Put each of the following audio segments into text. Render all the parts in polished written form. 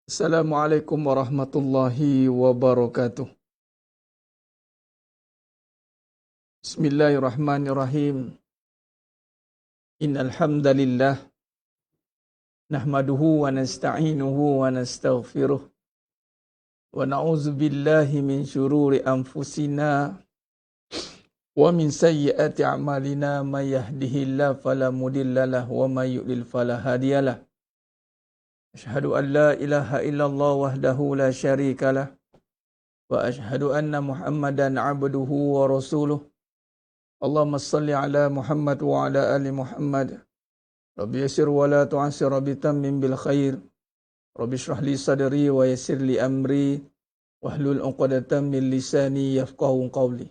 Assalamualaikum warahmatullahi wabarakatuh. Bismillahirrahmanirrahim. Innal hamdalillah nahmaduhu wa nasta'inuhu wa nastaghfiruh wa na'udzu billahi min shururi anfusina wa min sayyiati a'malina may yahdihillahu fala mudilla lahu wa may yudlil fala hadiyalah. Asyhadu an la ilaha illallah wahdahu la syarikalah wa asyhadu anna Muhammadan 'abduhu wa rasuluh. Allahumma salli ala Muhammad wa ala ali Muhammad. Rabbi yassir wa la tu'assir bitammin bil khair. Rabbi shrah li sadri wa yassir li amri wahlul 'uqdatam min lisani yafqahu qawli.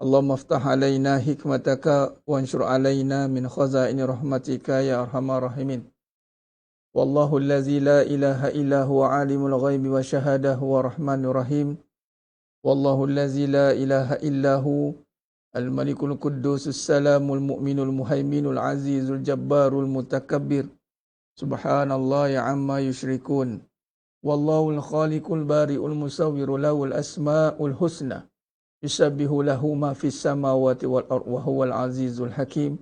Allahumma aftah alaina hikmataka wa anshur alaina min khazaini rahmatika ya arhamar rahimin. Wallahu allazi la ilaha illa huwa alimul ghaibi wa syahadahu wa rahmanur rahim. Wallahu allazi la ilaha illa hu Al-Malikul Quddus As-Salamul Mu'minul Muhaiminul Azizul Jabbarul Mutakabbir. Subhanallah ya amma yushrikun. Wallahul Khaliqul Bari'ul Musawwiru lahul asma'ul husna. Yusabbihu lahu ma fis samawati wal ard wa huwal azizul hakim.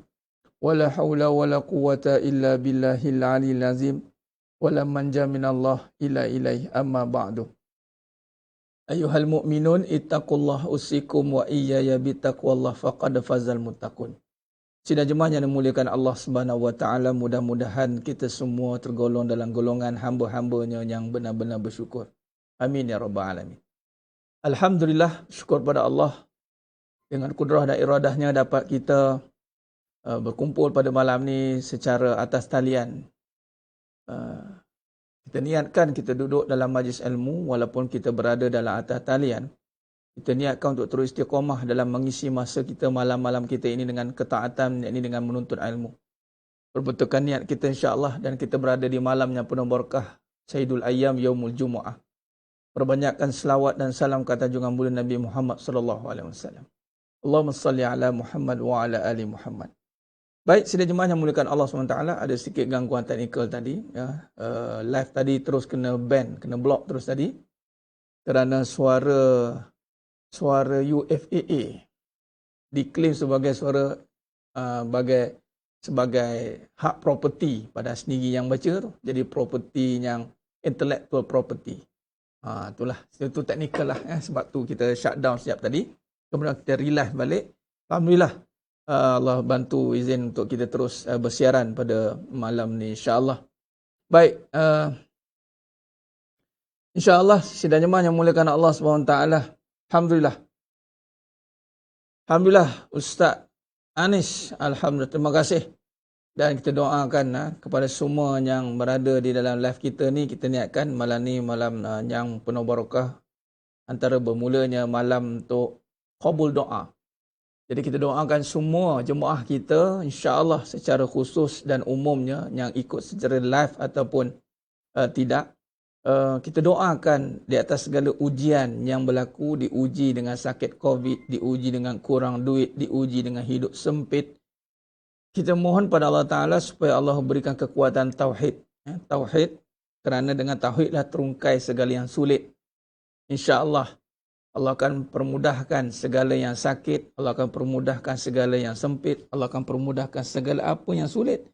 Wala hawla wala quwwata illa billahil aliyil azim. Wala manja minallah ila ilaih amma ba'du. Ayuhal mu'minun ittaqullah usikum wa iyaya bitaqwallah faqad fazal muttaqun. Sidang jemaah yang dimuliakan Allah Subhanahu wa taala, mudah-mudahan kita semua tergolong dalam golongan hamba-hambanya yang benar-benar bersyukur. Amin ya rabbal alamin. Alhamdulillah, syukur pada Allah dengan kudrah dan iradahnya dapat kita berkumpul pada malam ni secara atas talian. Kita niatkan kita duduk dalam majlis ilmu walaupun kita berada dalam atas talian. Kita niatkan untuk terus istiqamah dalam mengisi masa kita malam-malam kita ini dengan ketaatan, yakni dengan menuntut ilmu. Perbetulkan niat kita insya-Allah dan kita berada di malam yang penuh barakah, Sayyidul Ayyam Yaumul Jumu'ah. Perbanyakkan selawat dan salam ke atas junjungan mulia Nabi Muhammad sallallahu alaihi wasallam. Allahumma salli ala Muhammad wa ala ali Muhammad. Baik, sidang jemaah yang muliakan Allah SWT, ada sedikit gangguan teknikal tadi. Ya. Live tadi terus kena ban, kena block terus tadi. Kerana suara UFAA diklaim sebagai sebagai hak property pada sendiri yang baca tu. Jadi property yang intellectual property. Itulah, itu teknikal lah. Sebab tu kita shutdown sekejap tadi. Kemudian kita relive balik. Alhamdulillah. Allah bantu izin untuk kita terus bersiaran pada malam ni insya-Allah. Baik, insya-Allah sidang jemaah yang muliakan Allah SWT. Alhamdulillah. Alhamdulillah Ustaz Anis, alhamdulillah, terima kasih. Dan kita doakan kepada semua yang berada di dalam live kita ni, kita niatkan malam ni malam yang penuh barakah, antara bermulanya malam untuk qabul doa. Jadi kita doakan semua jemaah kita insya-Allah secara khusus dan umumnya yang ikut secara live ataupun tidak. Kita doakan di atas segala ujian yang berlaku, diuji dengan sakit COVID, diuji dengan kurang duit, diuji dengan hidup sempit. Kita mohon pada Allah Ta'ala supaya Allah berikan kekuatan tauhid. Tauhid, kerana dengan tauhidlah terungkai segala yang sulit. InsyaAllah Allah akan permudahkan segala yang sakit, Allah akan permudahkan segala yang sempit, Allah akan permudahkan segala apa yang sulit.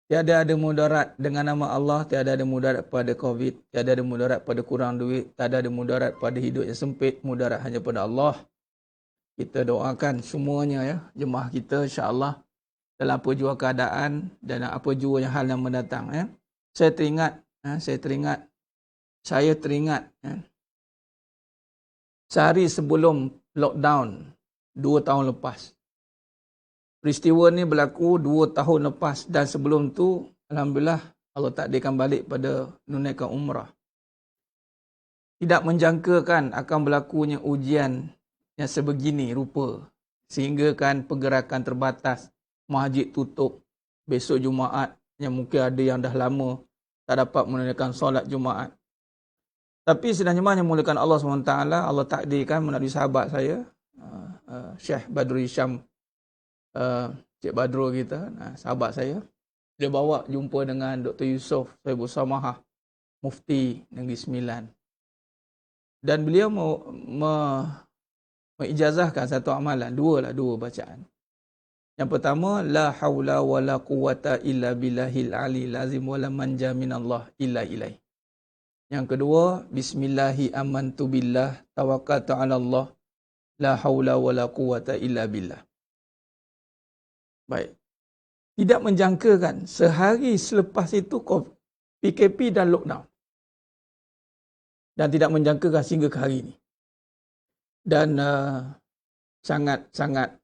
Tiada ada mudarat dengan nama Allah, tiada ada mudarat pada COVID, tiada ada mudarat pada kurang duit, tiada ada mudarat pada hidup yang sempit, mudarat hanya pada Allah. Kita doakan semuanya ya, jemaah kita insya-Allah dalam apa jua keadaan dan apa jua yang hal yang mendatang ya. Saya teringat sehari sebelum lockdown 2 tahun lepas. Peristiwa ni berlaku 2 tahun lepas dan sebelum tu alhamdulillah Allah takdirkan balik pada menunaikan umrah. Tidak menjangkakan akan berlakunya ujian yang sebegini rupa, sehingga kan pergerakan terbatas, masjid tutup, besok Jumaat yang mungkin ada yang dah lama tak dapat menunaikan solat Jumaat. Tapi sedang jemaah yang muliakan Allah SWT, Allah takdirkan melalui sahabat saya, Syekh Badrul Hisham, Cik Badrul kita, sahabat saya. Dia bawa jumpa dengan Dr. Yusof Sohibul Samahah, Mufti Negeri Sembilan. Dan beliau mengijazahkan satu amalan, dua bacaan. Yang pertama, la haula wala quwata illa billahil aliyil azim wala manja minallah illa ilaih. Yang kedua, bismillahi amantu billah tawakkaltu ala Allah la haula wala quwata illa billah. Baik. Tidak menjangkakan sehari selepas itu PKP dan lockdown. Dan tidak menjangkakan sehingga ke hari ini. Dan sangat-sangat,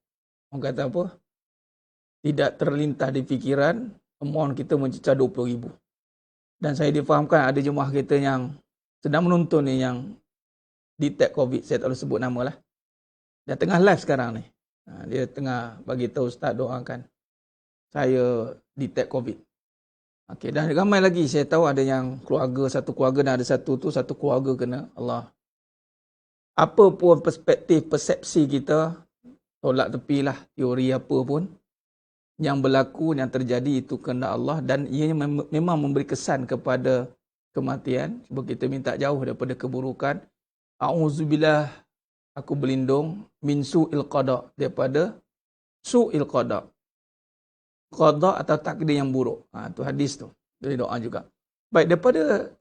orang kata apa, tidak terlintas di fikiran amount kita mencecah 20,000. Dan saya difahamkan ada jemaah kita yang sedang menonton ni yang detect COVID, saya tak boleh sebut nama lah. Dia tengah live sekarang ni. Dia tengah bagi tahu Ustaz doakan saya detect COVID. Okey, dan ramai lagi saya tahu ada yang keluarga, satu keluarga dan ada satu keluarga kena. Allah. Apa pun perspektif, persepsi kita, tolak tepilah teori apa pun. Yang berlaku, yang terjadi itu kehendak Allah dan ianya memang memberi kesan kepada kematian. Cuba kita minta jauh daripada keburukan. A'udzubillah, aku berlindung min su'il qada, daripada su'il qada. Qada atau takdir yang buruk. Itu hadis tu. Dari doa juga. Baik, daripada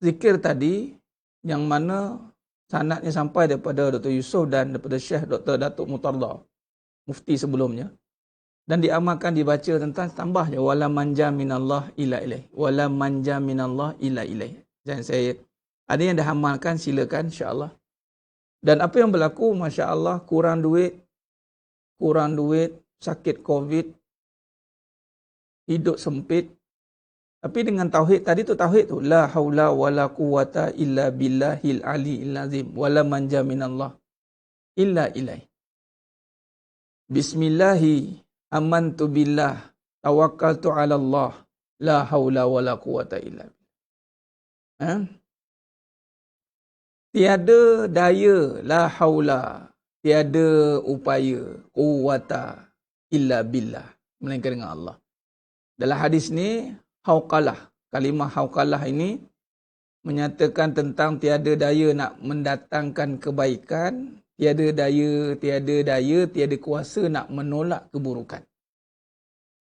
zikir tadi, yang mana sanadnya sampai daripada Dr. Yusof dan daripada Syekh Dr. Datuk Mutarda, mufti sebelumnya. Dan diamalkan, dibaca tentang tambahnya wala manja minallah ila ilaih. Wala manja minallah ila ilaih. Dan saya ada yang dah amalkan, silakan insya-Allah. Dan apa yang berlaku, masya-Allah, kurang duit, sakit COVID, hidup sempit. Tapi dengan tauhid tadi tu, tauhid tu la haula wala quwata illa billahil aliyil azim wala manja minallah illa ilaih. Bismillahi amantu billah tawakkaltu ala Allah la haula wala quwata illa billah. Tiada daya, la haula, tiada upaya, quwata illa billah, melainkan dengan Allah. Dalam hadis ni, hauqalah, kalimah hauqalah ini menyatakan tentang tiada daya nak mendatangkan kebaikan, tiada daya, kuasa nak menolak keburukan.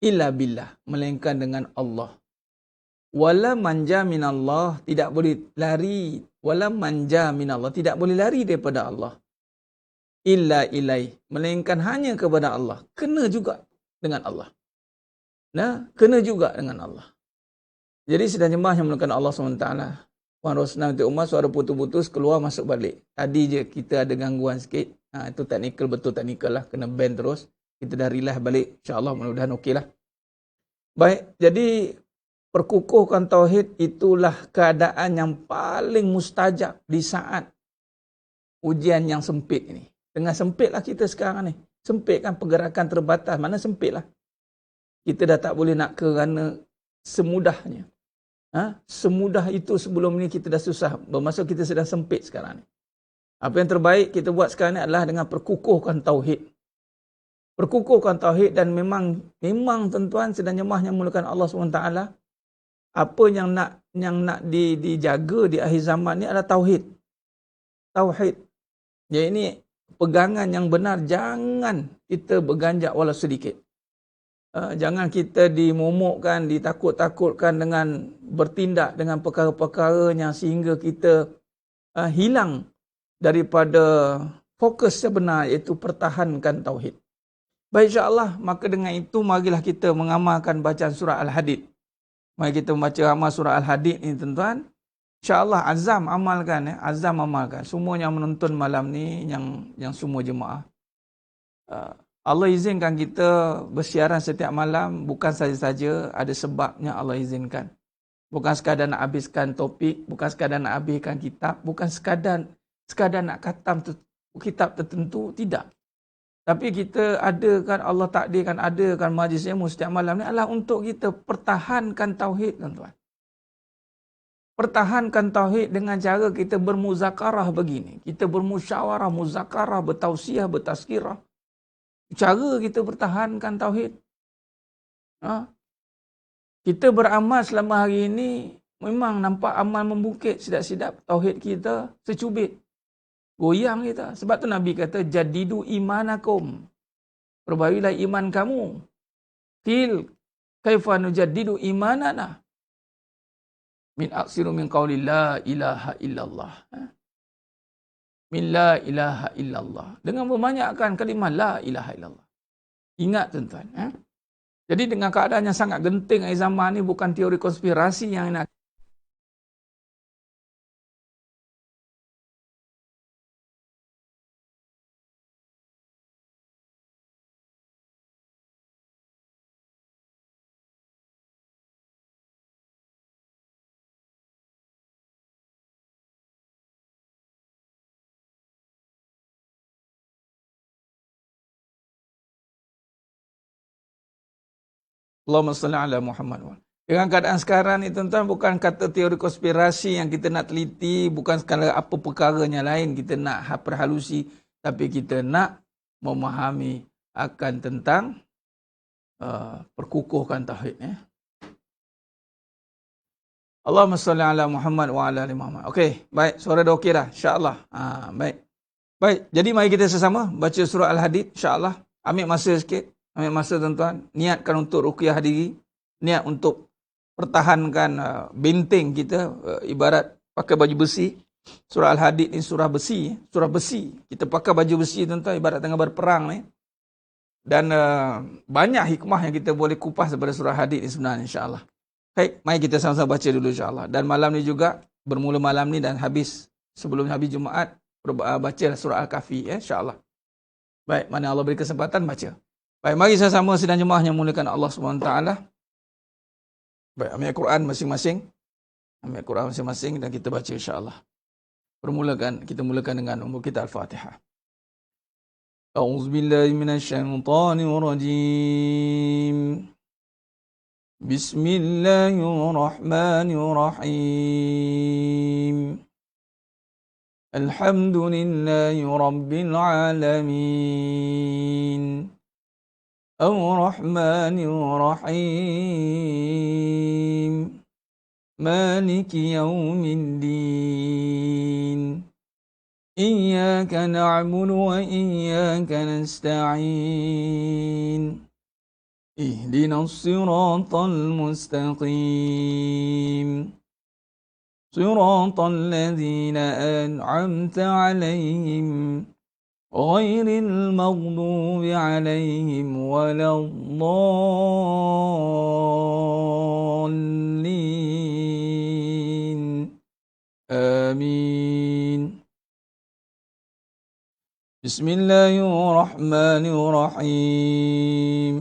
Illa billah, melainkan dengan Allah. Wala manja minallah, tidak boleh lari. Wala manja minallah, tidak boleh lari daripada Allah. Illa ilaih, melainkan hanya kepada Allah. Kena juga dengan Allah. Kena juga dengan Allah. Jadi sedang jemaah yang melakukan Allah SWT. Puan Rosna binti Umar, suara putus-putus, keluar masuk balik. Tadi je kita ada gangguan sikit. Itu teknikal, betul teknikal lah. Kena band terus. Kita dah relax balik. InsyaAllah mudah-mudahan okey lah. Baik, jadi perkukuhkan tauhid itulah keadaan yang paling mustajab di saat ujian yang sempit ini. Tengah sempit lah kita sekarang ni. Sempit kan, pergerakan terbatas. Mana sempit lah. Kita dah tak boleh nak kerana semudahnya. Semudah itu sebelum ni kita dah susah. Bermaksud kita sedang sempit sekarang ni. Apa yang terbaik kita buat sekarang ni adalah dengan perkukuhkan tauhid. Perkukuhkan tauhid dan memang tuan-tuan sedang jemaah yang mulakan Allah SWT. Apa yang nak dijaga di akhir zaman ni adalah tauhid. Tauhid. Jadi ini pegangan yang benar, jangan kita berganjak walau sedikit. Jangan kita dimomokkan, ditakut-takutkan dengan bertindak dengan perkara-perkara yang sehingga kita hilang daripada fokus sebenar, iaitu pertahankan tauhid. Baik, insya-Allah, maka dengan itu marilah kita mengamalkan bacaan surah Al-Hadid. Mari kita membaca amal surah Al-Hadid ni tuan-tuan. InsyaAllah azam amalkan. Azam amalkan. Semua yang menonton malam ni, yang semua jemaah. Allah izinkan kita bersiaran setiap malam, bukan saja-saja, ada sebabnya Allah izinkan. Bukan sekadar nak habiskan topik, bukan sekadar nak habiskan kitab, bukan sekadar nak khatam kitab tertentu, tidak. Tapi kita adakan, Allah takdirkan adakan majlis ilmu setiap malam ni adalah untuk kita pertahankan tauhid, tuan-tuan. Pertahankan tauhid dengan cara kita bermuzakarah begini. Kita bermusyawarah, muzakarah, bertausiah, bertazkirah. Cara kita pertahankan tauhid. Kita beramal selama hari ini memang nampak amal membukit sedap-sedap. Tauhid kita secubit. Goyang kita. Sebab tu Nabi kata, jadidu imanakum. Perbaikilah iman kamu. Kaifa nujaddidu imanana. Min aksiru min qawli la ilaha illallah. Min la ilaha illallah. Dengan membanyakkan kalimah la ilaha illallah. Ingat tuan-tuan. Jadi dengan keadaan yang sangat genting akhir zaman ni, bukan teori konspirasi yang nak. Allahumma salli ala Muhammad. Dengan keadaan sekarang ni tuan-tuan, bukan kata teori konspirasi yang kita nak teliti, bukan sekadar apa perkaranya lain kita nak perhalusi, tapi kita nak memahami akan tentang perkukuhkan tauhid. Allahumma salli ala Muhammad wa ala ali Muhammad. Okey, baik, suara dah okey dah, insya-Allah. Baik. Baik, jadi mari kita sesama baca surah Al-Hadid, insya-Allah. Ambil masa sikit. Ambil masa tuan-tuan, niatkan untuk ruqyah diri, niat untuk pertahankan benteng kita, ibarat pakai baju besi. Surah Al-Hadid ni surah besi, surah besi. Kita pakai baju besi tuan-tuan, ibarat tengah berperang ni. Dan banyak hikmah yang kita boleh kupas daripada surah Hadid ni sebenarnya, insya-Allah. Baik, mari kita sama-sama baca dulu insya-Allah. Dan malam ni juga, bermula malam ni dan habis sebelum habis Jumaat, baca surah Al-Kahfi, insya-Allah. Baik, mana Allah beri kesempatan baca. Baik, mari sama-sama sidang jemaah yang muliakan Allah SWT. Baik, ambil Al-Quran masing-masing. Ambil Al-Quran masing-masing dan kita baca insya-Allah. Kita mulakan dengan umur kita Al-Fatihah. A'udzubillahi minasyaitonirrajim. Bismillahirrahmanirrahim. Alhamdulillahi rabbil alamin. الرحمن الرحيم مالك يوم الدين إياك نعبد وإياك نستعين اهدنا الصراط المستقيم صراط الذين أنعمت عليهم غير المغضوب عليهم ولا الضالين آمين بسم الله الرحمن الرحيم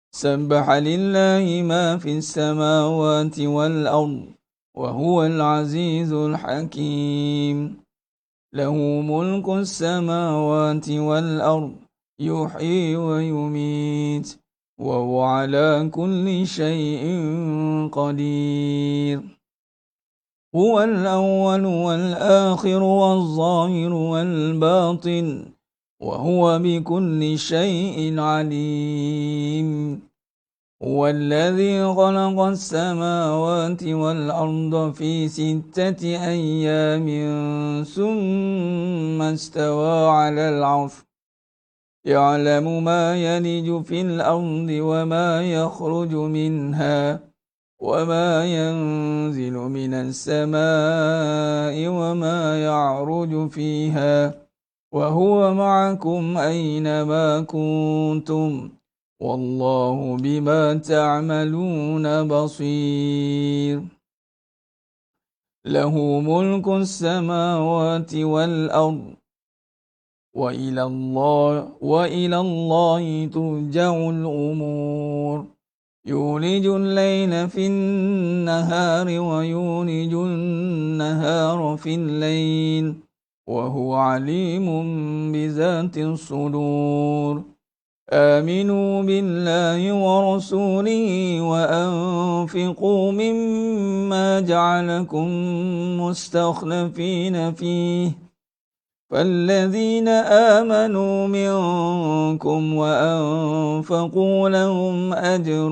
سبح لله ما في السماوات والأرض وهو العزيز الحكيم له ملك السماوات والأرض يحيي ويميت وهو على كل شيء قدير هو الأول والآخر والظاهر والباطن وهو بكل شيء عليم هو الذي خلق السماوات والأرض في 6 أيام ثم استوى على العرش يعلم ما يلج في الأرض وما يخرج منها وما ينزل من السماء وما يعرج فيها وهو معكم أينما كنتم والله بما تعملون بصير له ملك السماوات والأرض وإلى الله ترجع الأمور يولج الليل في النهار ويولج النهار في الليل وهو عليم بذات الصدور آمنوا بالله ورسوله وأنفقوا مما جعلكم مستخلفين فيه فالذين آمنوا منكم وأنفقوا لهم أجر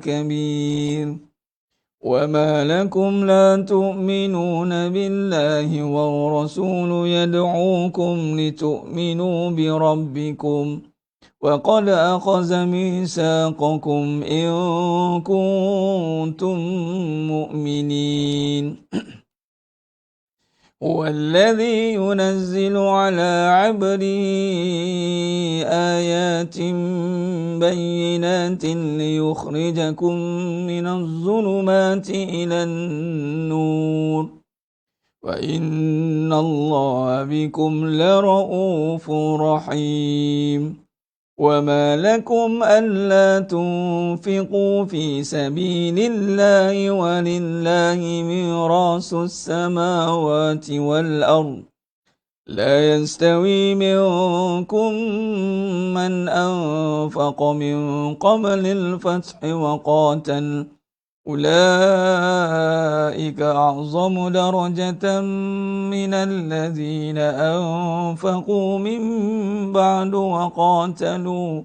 كبير وما لكم لا تؤمنون بالله والرسول يدعوكم لتؤمنوا بربكم وقد أخذ ميثاقكم إن كنتم مؤمنين هو الذي ينزل على عبده آيات بينات ليخرجكم من الظلمات إلى النور وإن الله بكم لرؤوف رحيم وما لكم ألا تنفقوا في سبيل الله ولله ميراث السماوات والأرض لا يستوي منكم من أنفق من قبل الفتح وقاتل أولئك أعظم درجة من الذين أنفقوا من بعد وقاتلوا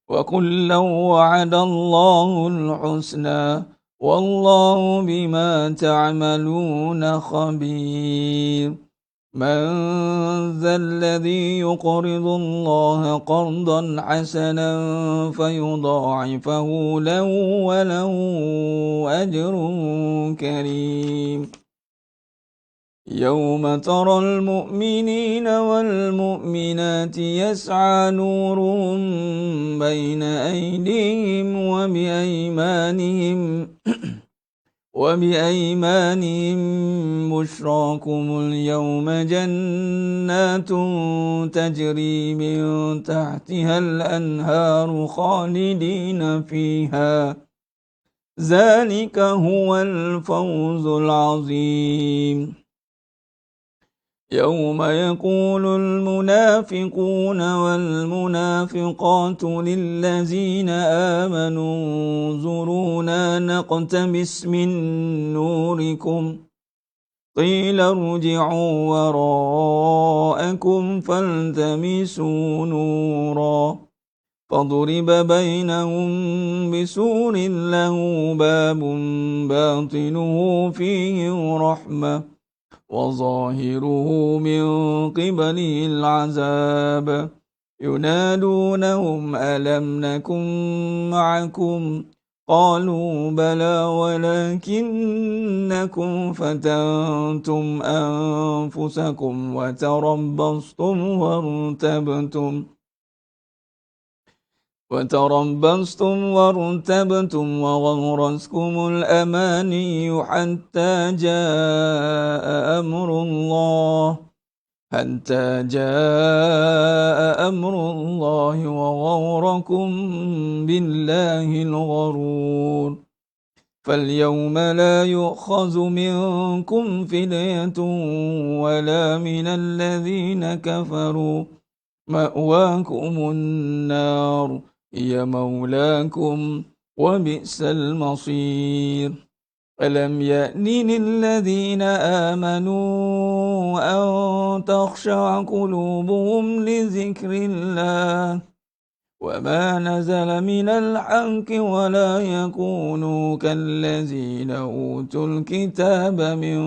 وكلا وعد الله الحسنى والله بما تعملون خبير من ذا الذي يقرض الله قرضا حسنا فيضاعفه له وله أجر كريم يوم ترى المؤمنين والمؤمنات يسعى نورهم بين أيديهم وبأيمانهم بشراكم اليوم جنات تجري من تحتها الأنهار خالدين فيها ذلك هو الفوز العظيم يوم يقول المنافقون والمنافقات للذين آمنوا انظرونا نقتبس من نوركم قيل ارجعوا وراءكم فالتمسوا نورا فضرب بينهم بسور له باب باطنه فيه رحمة وظاهره من قبله العذاب ينادونهم ألم نكن معكم قالوا بلى ولكنكم فتنتم أنفسكم وتربصتم وارتبتم وغرسكم الأماني حتى جاء أمر الله وغركم بالله الغرور فاليوم لا يؤخذ منكم فدية ولا من الذين كفروا مأواكم النار هي مولاكم وبئس المصير ألم يأن للذين آمنوا أن تخشع قلوبهم لذكر الله وما نزل من الحق ولا يكونوا كالذين أوتوا الكتاب من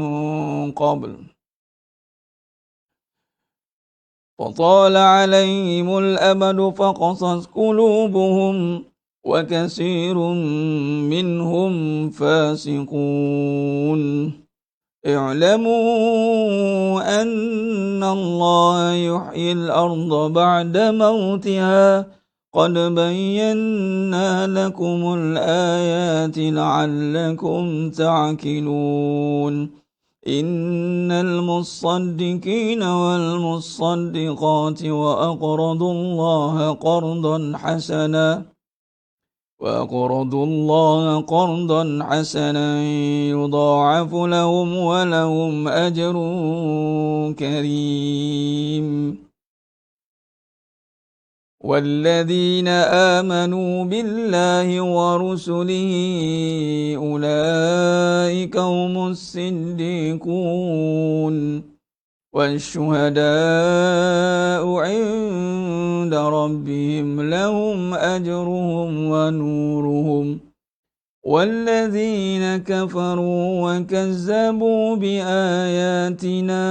قبل فطال عليهم الأمد فقست قلوبهم وكثير منهم فاسقون اعلموا أن الله يحيي الأرض بعد موتها قد بينا لكم الآيات لعلكم تعقلون إن المصدقين والمصدقات وأقرضوا الله قرضا حسنا يضاعف لهم ولهم أجر كريم والذين آمنوا بالله ورسله أولئك هم الصديقون والشهداء عند ربهم لهم أجرهم ونورهم والذين كفروا وكذبوا بآياتنا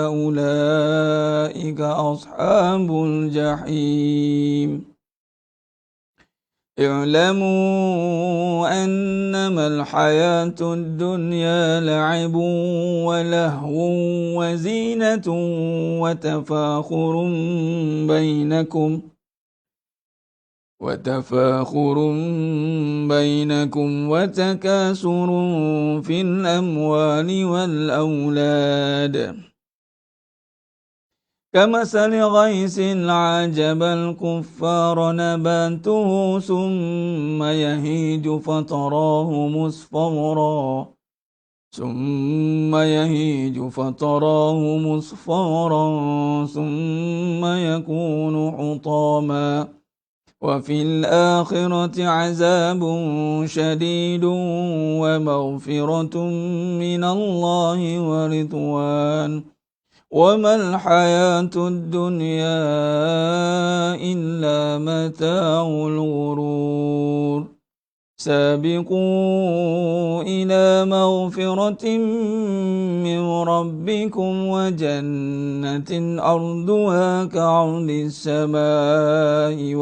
أولئك أصحاب الجحيم اعلموا أنما الحياة الدنيا لعب ولهو وزينة وتفاخر بينكم وتكاثر في الأموال والأولاد كمثل غيث أعجب الكفار نباته ثم يهيج فتراه مصفرا ثم يكون حطاما وفي الآخرة عذاب شديد ومغفرة من الله ورضوان وما الحياة الدنيا إلا متاع الغرور سابقوا إلى مغفرة من ربكم وجنة أرضها كأرض السماء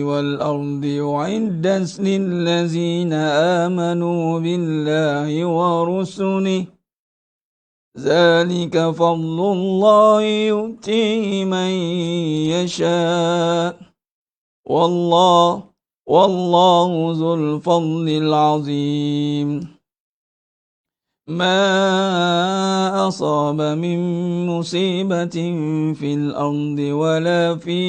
والأرض أعدت للذين آمنوا بالله ورسله ذلك فضل الله يؤتيه من يشاء والله ذو الفضل العظيم ما أصاب من مصيبة في الأرض ولا في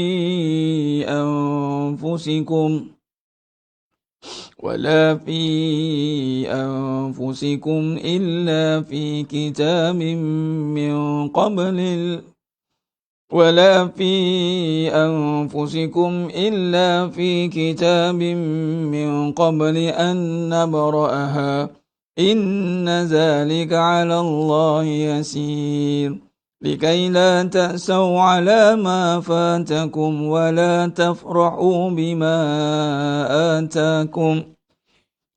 أنفسكم إلا في كتاب من قبل أن نبرأها إن ذلك على الله يسير لكي لا تأسوا على ما فاتكم ولا تفرحوا بما آتاكم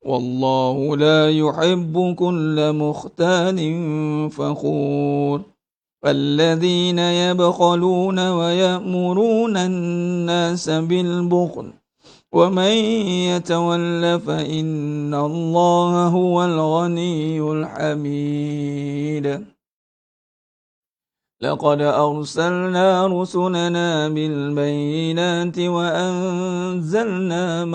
والله لا يحب كل مختال فخور الذين يبخلون ويأمرون الناس بالبخل ومن يتول فإن الله هو الغني الحميد لقد أرسلنا رسلنا بالبينات وأنزلنا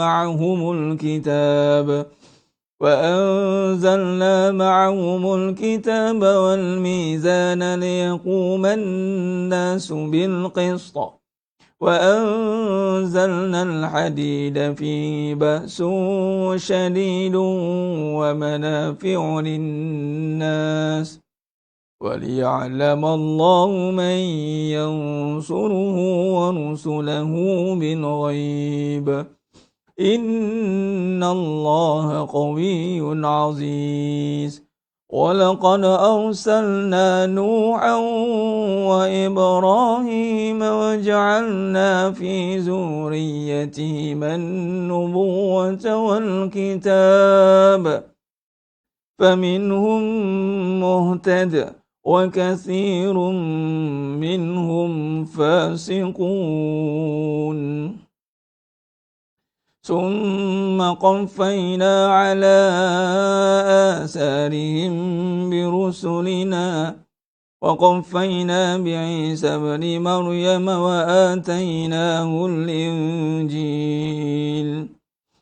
معهم الكتاب والميزان ليقوم الناس بالقسط وأنزلنا الحديد فيه بأس شديد ومنافع للناس وليعلم الله من ينصره ورسله بالغيب إن الله قوي عزيز ولقد أرسلنا نوحا وإبراهيم وجعلنا في ذريتهما النبوة والكتاب فمنهم مهتد وكثير منهم فاسقون ثم قفينا على آثارهم برسلنا وقفينا بعيسى ابن مريم وآتيناه الإنجيل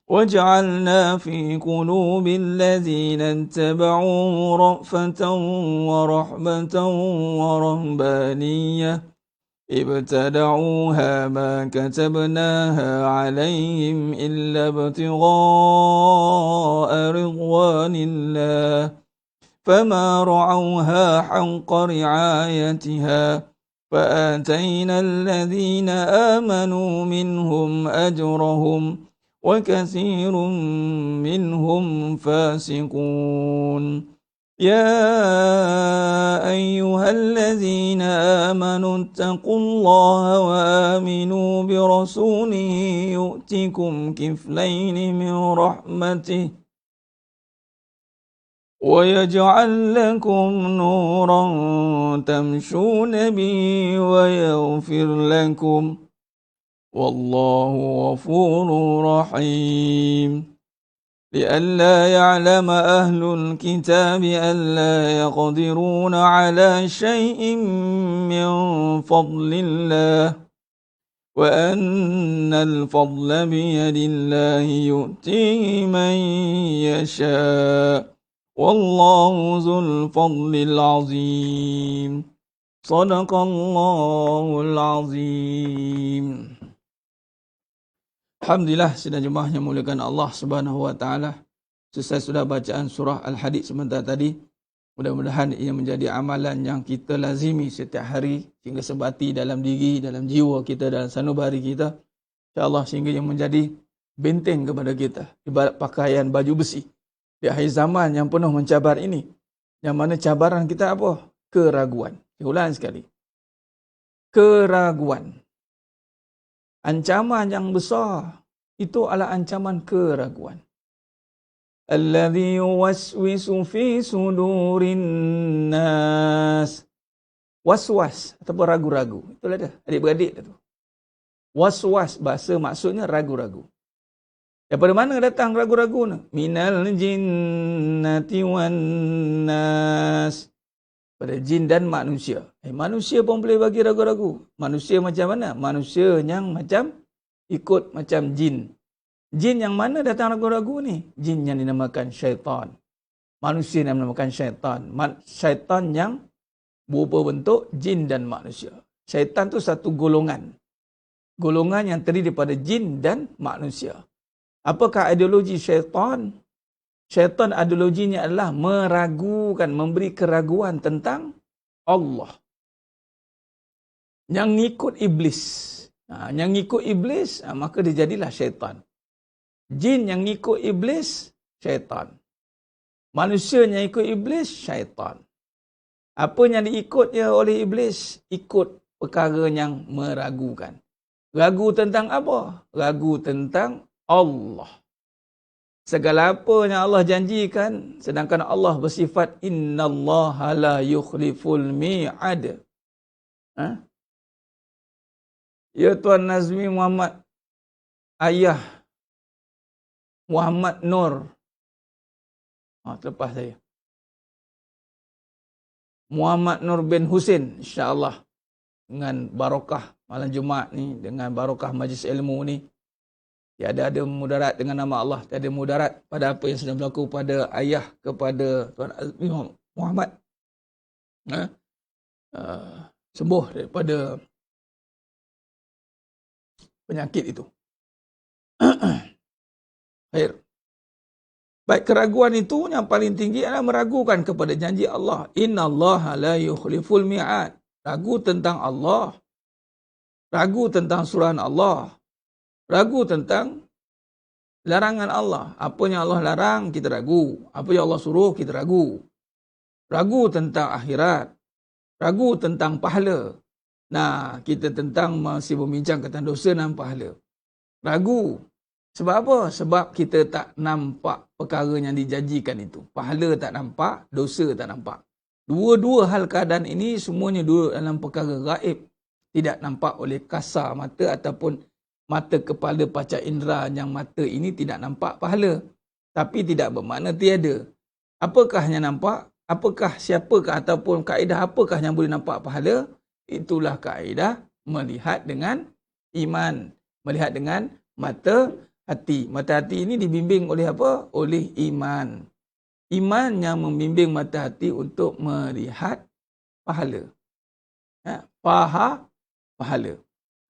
وجعلنا في قلوب الذين اتبعوه رأفة ورحمة ورهبانية ابتدعوها ما كتبناها عليهم إلا ابتغاء رضوان الله فما رعوها حق رعايتها فآتينا الذين آمنوا منهم أجرهم وكثير منهم فاسقون يا أيها الذين آمنوا اتقوا الله وآمنوا برسوله يؤتكم كفلين من رحمته ويجعل لكم نورا تمشون به ويغفر لكم والله غفور رحيم لئلا يعلم أهل الكتاب ألا يقدرون على شيء من فضل الله وأن الفضل بيد الله يؤتيه من يشاء والله ذو الفضل العظيم صدق الله العظيم. Alhamdulillah, sidang jemaah yang muliakan Allah Subhanahu wa taala. Selesai sudah bacaan surah Al-Hadid sebentar tadi. Mudah-mudahan ia menjadi amalan yang kita lazimi setiap hari sehingga sebati dalam diri, dalam jiwa kita, dalam sanubari kita. InsyaAllah sehingga ia menjadi benteng kepada kita. Ibarat pakaian baju besi. Di akhir zaman yang penuh mencabar ini. Yang mana cabaran kita apa? Keraguan. Saya ulang sekali. Keraguan. Ancaman yang besar itu adalah ancaman keraguan. Alladhi yuwaswisu fi sudurin nas. Was-was ataupun ragu-ragu. Itulah dia, adik-beradik tu. Was-was bahasa maksudnya ragu-ragu. Daripada mana datang ragu-ragu ni? Minal jinnati wan nas. Pada jin dan manusia. Manusia pun boleh bagi ragu-ragu. Manusia macam mana? Manusia yang macam ikut macam jin. Jin yang mana datang ragu-ragu ni? Jin yang dinamakan syaitan. Manusia yang dinamakan syaitan. Syaitan yang berupa bentuk jin dan manusia. Syaitan tu satu golongan. Golongan yang terdiri daripada jin dan manusia. Apakah ideologi syaitan? Syaitan ideologinya adalah meragukan, memberi keraguan tentang Allah. Yang ngikut iblis. Yang ngikut iblis, maka dia jadilah syaitan. Jin yang ngikut iblis, syaitan. Manusia yang ikut iblis, syaitan. Apa yang diikutnya oleh iblis? Ikut perkara yang meragukan. Ragu tentang apa? Ragu tentang Allah. Segala apa yang Allah janjikan, sedangkan Allah bersifat innallaha la yukhliful mi'ad. Ya Tuan Nazmi Muhammad, ayah Muhammad Nur. Terlepas saya. Muhammad Nur bin Husin, insya-Allah. Dengan barakah malam Jumaat ni, dengan barakah majlis ilmu ni, tiada ada mudarat dengan nama Allah, tiada mudarat pada apa yang sedang berlaku pada ayah kepada Tuan Azmi Muhammad. Sembuh daripada penyakit itu. Baik. Baik, keraguan itu yang paling tinggi adalah meragukan kepada janji Allah. Innallaha la yukhliful mi'ad. Ragu tentang Allah. Ragu tentang suruhan Allah. Ragu tentang larangan Allah. Apa yang Allah larang, kita ragu. Apa yang Allah suruh, kita ragu. Ragu tentang akhirat. Ragu tentang pahala. Nah, kita tentang masih berbincang tentang dosa dan pahala. Ragu. Sebab apa? Sebab kita tak nampak perkara yang dijanjikan itu. Pahala tak nampak, dosa tak nampak. Dua-dua hal keadaan ini semuanya duduk dalam perkara gaib. Tidak nampak oleh kasar mata ataupun mata kepala panca indera yang mata ini tidak nampak pahala. Tapi tidak bermakna tiada. Apakah yang nampak? Apakah, siapakah ataupun kaedah apakah yang boleh nampak pahala? Itulah kaedah melihat dengan iman. Melihat dengan mata hati. Mata hati ini dibimbing oleh apa? Oleh iman. Iman yang membimbing mata hati untuk melihat pahala. Pahala.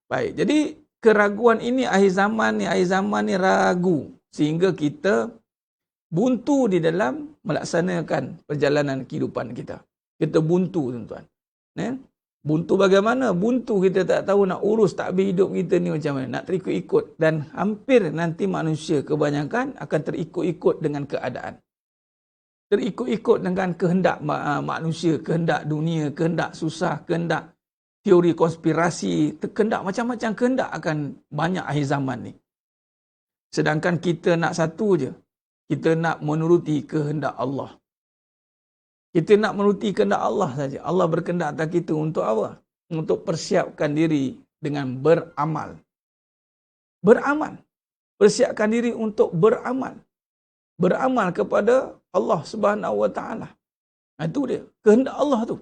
Baik, jadi keraguan ini akhir zaman ni ragu. Sehingga kita buntu di dalam melaksanakan perjalanan kehidupan kita. Kita buntu, tuan-tuan. Buntu bagaimana? Buntu kita tak tahu nak urus takbir hidup kita ni macam mana. Nak terikut-ikut. Dan hampir nanti manusia kebanyakan akan terikut-ikut dengan keadaan. Terikut-ikut dengan kehendak manusia, kehendak dunia, kehendak susah, kehendak teori konspirasi, kehendak macam-macam kehendak akan banyak akhir zaman ni. Sedangkan kita nak satu je. Kita nak menuruti kehendak Allah. Kita nak menuruti kehendak Allah saja. Allah berkehendak atas kita untuk apa? Untuk persiapkan diri dengan beramal. Beramal. Persiapkan diri untuk beramal. Beramal kepada Allah Subhanahu Wa Taala. Itu dia. Kehendak Allah tu.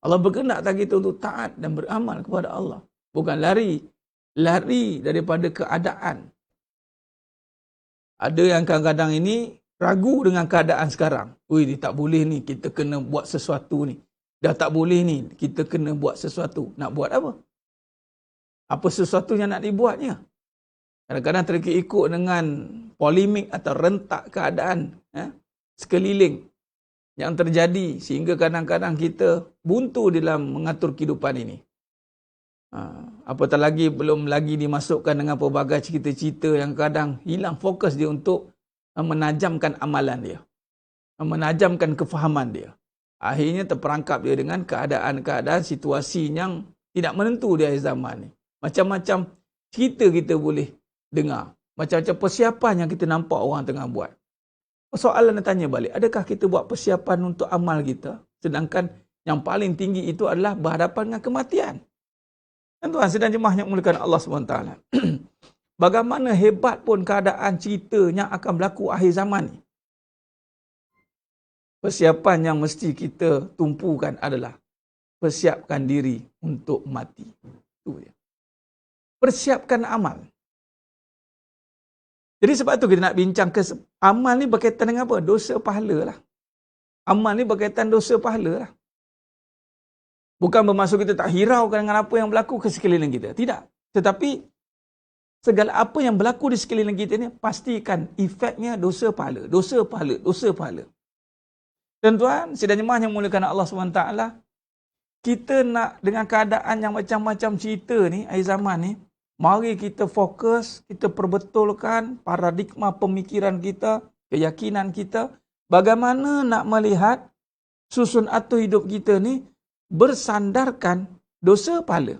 Allah berkehendak atas kita untuk taat dan beramal kepada Allah. Bukan lari. Lari daripada keadaan. Ada yang kadang-kadang ini ragu dengan keadaan sekarang. Ui, dia tak boleh ni, kita kena buat sesuatu ni. Dah tak boleh ni, kita kena buat sesuatu. Nak buat apa? Apa sesuatu yang nak dibuatnya? Kadang-kadang terikut dengan polemik atau rentak keadaan sekeliling yang terjadi sehingga kadang-kadang kita buntu dalam mengatur kehidupan ini. Apatah lagi belum lagi dimasukkan dengan pelbagai cerita-cerita yang kadang hilang fokus dia untuk menajamkan amalan dia, menajamkan kefahaman dia. Akhirnya terperangkap dia dengan keadaan-keadaan situasi yang tidak menentu di akhir zaman ni. Macam-macam cerita kita boleh dengar, macam-macam persiapan yang kita nampak orang tengah buat. Soalan nak tanya balik, adakah kita buat persiapan untuk amal kita, sedangkan yang paling tinggi itu adalah berhadapan dengan kematian? Tuan sedang jemaah yang muliakan Allah SWT. Bagaimana hebat pun keadaan cerita yang akan berlaku akhir zaman ni. Persiapan yang mesti kita tumpukan adalah persiapkan diri untuk mati. Itu dia. Persiapkan amal. Jadi sebab tu kita nak bincang ke amal ni berkaitan dengan apa? Dosa pahala lah. Amal ni berkaitan dosa pahala lah. Bukan bermaksud kita tak hiraukan dengan apa yang berlaku ke sekeliling kita. Tidak. Tetapi segala apa yang berlaku di sekeliling kita ni pastikan efeknya dosa pahala. Dosa pahala. Dosa pahala. Tuan-tuan, sidang jemaah yang muliakan Allah SWT, kita nak dengan keadaan yang macam-macam cerita ni, akhir zaman ni, mari kita fokus, kita perbetulkan paradigma pemikiran kita, keyakinan kita, bagaimana nak melihat susun atur hidup kita ni bersandarkan dosa pahala.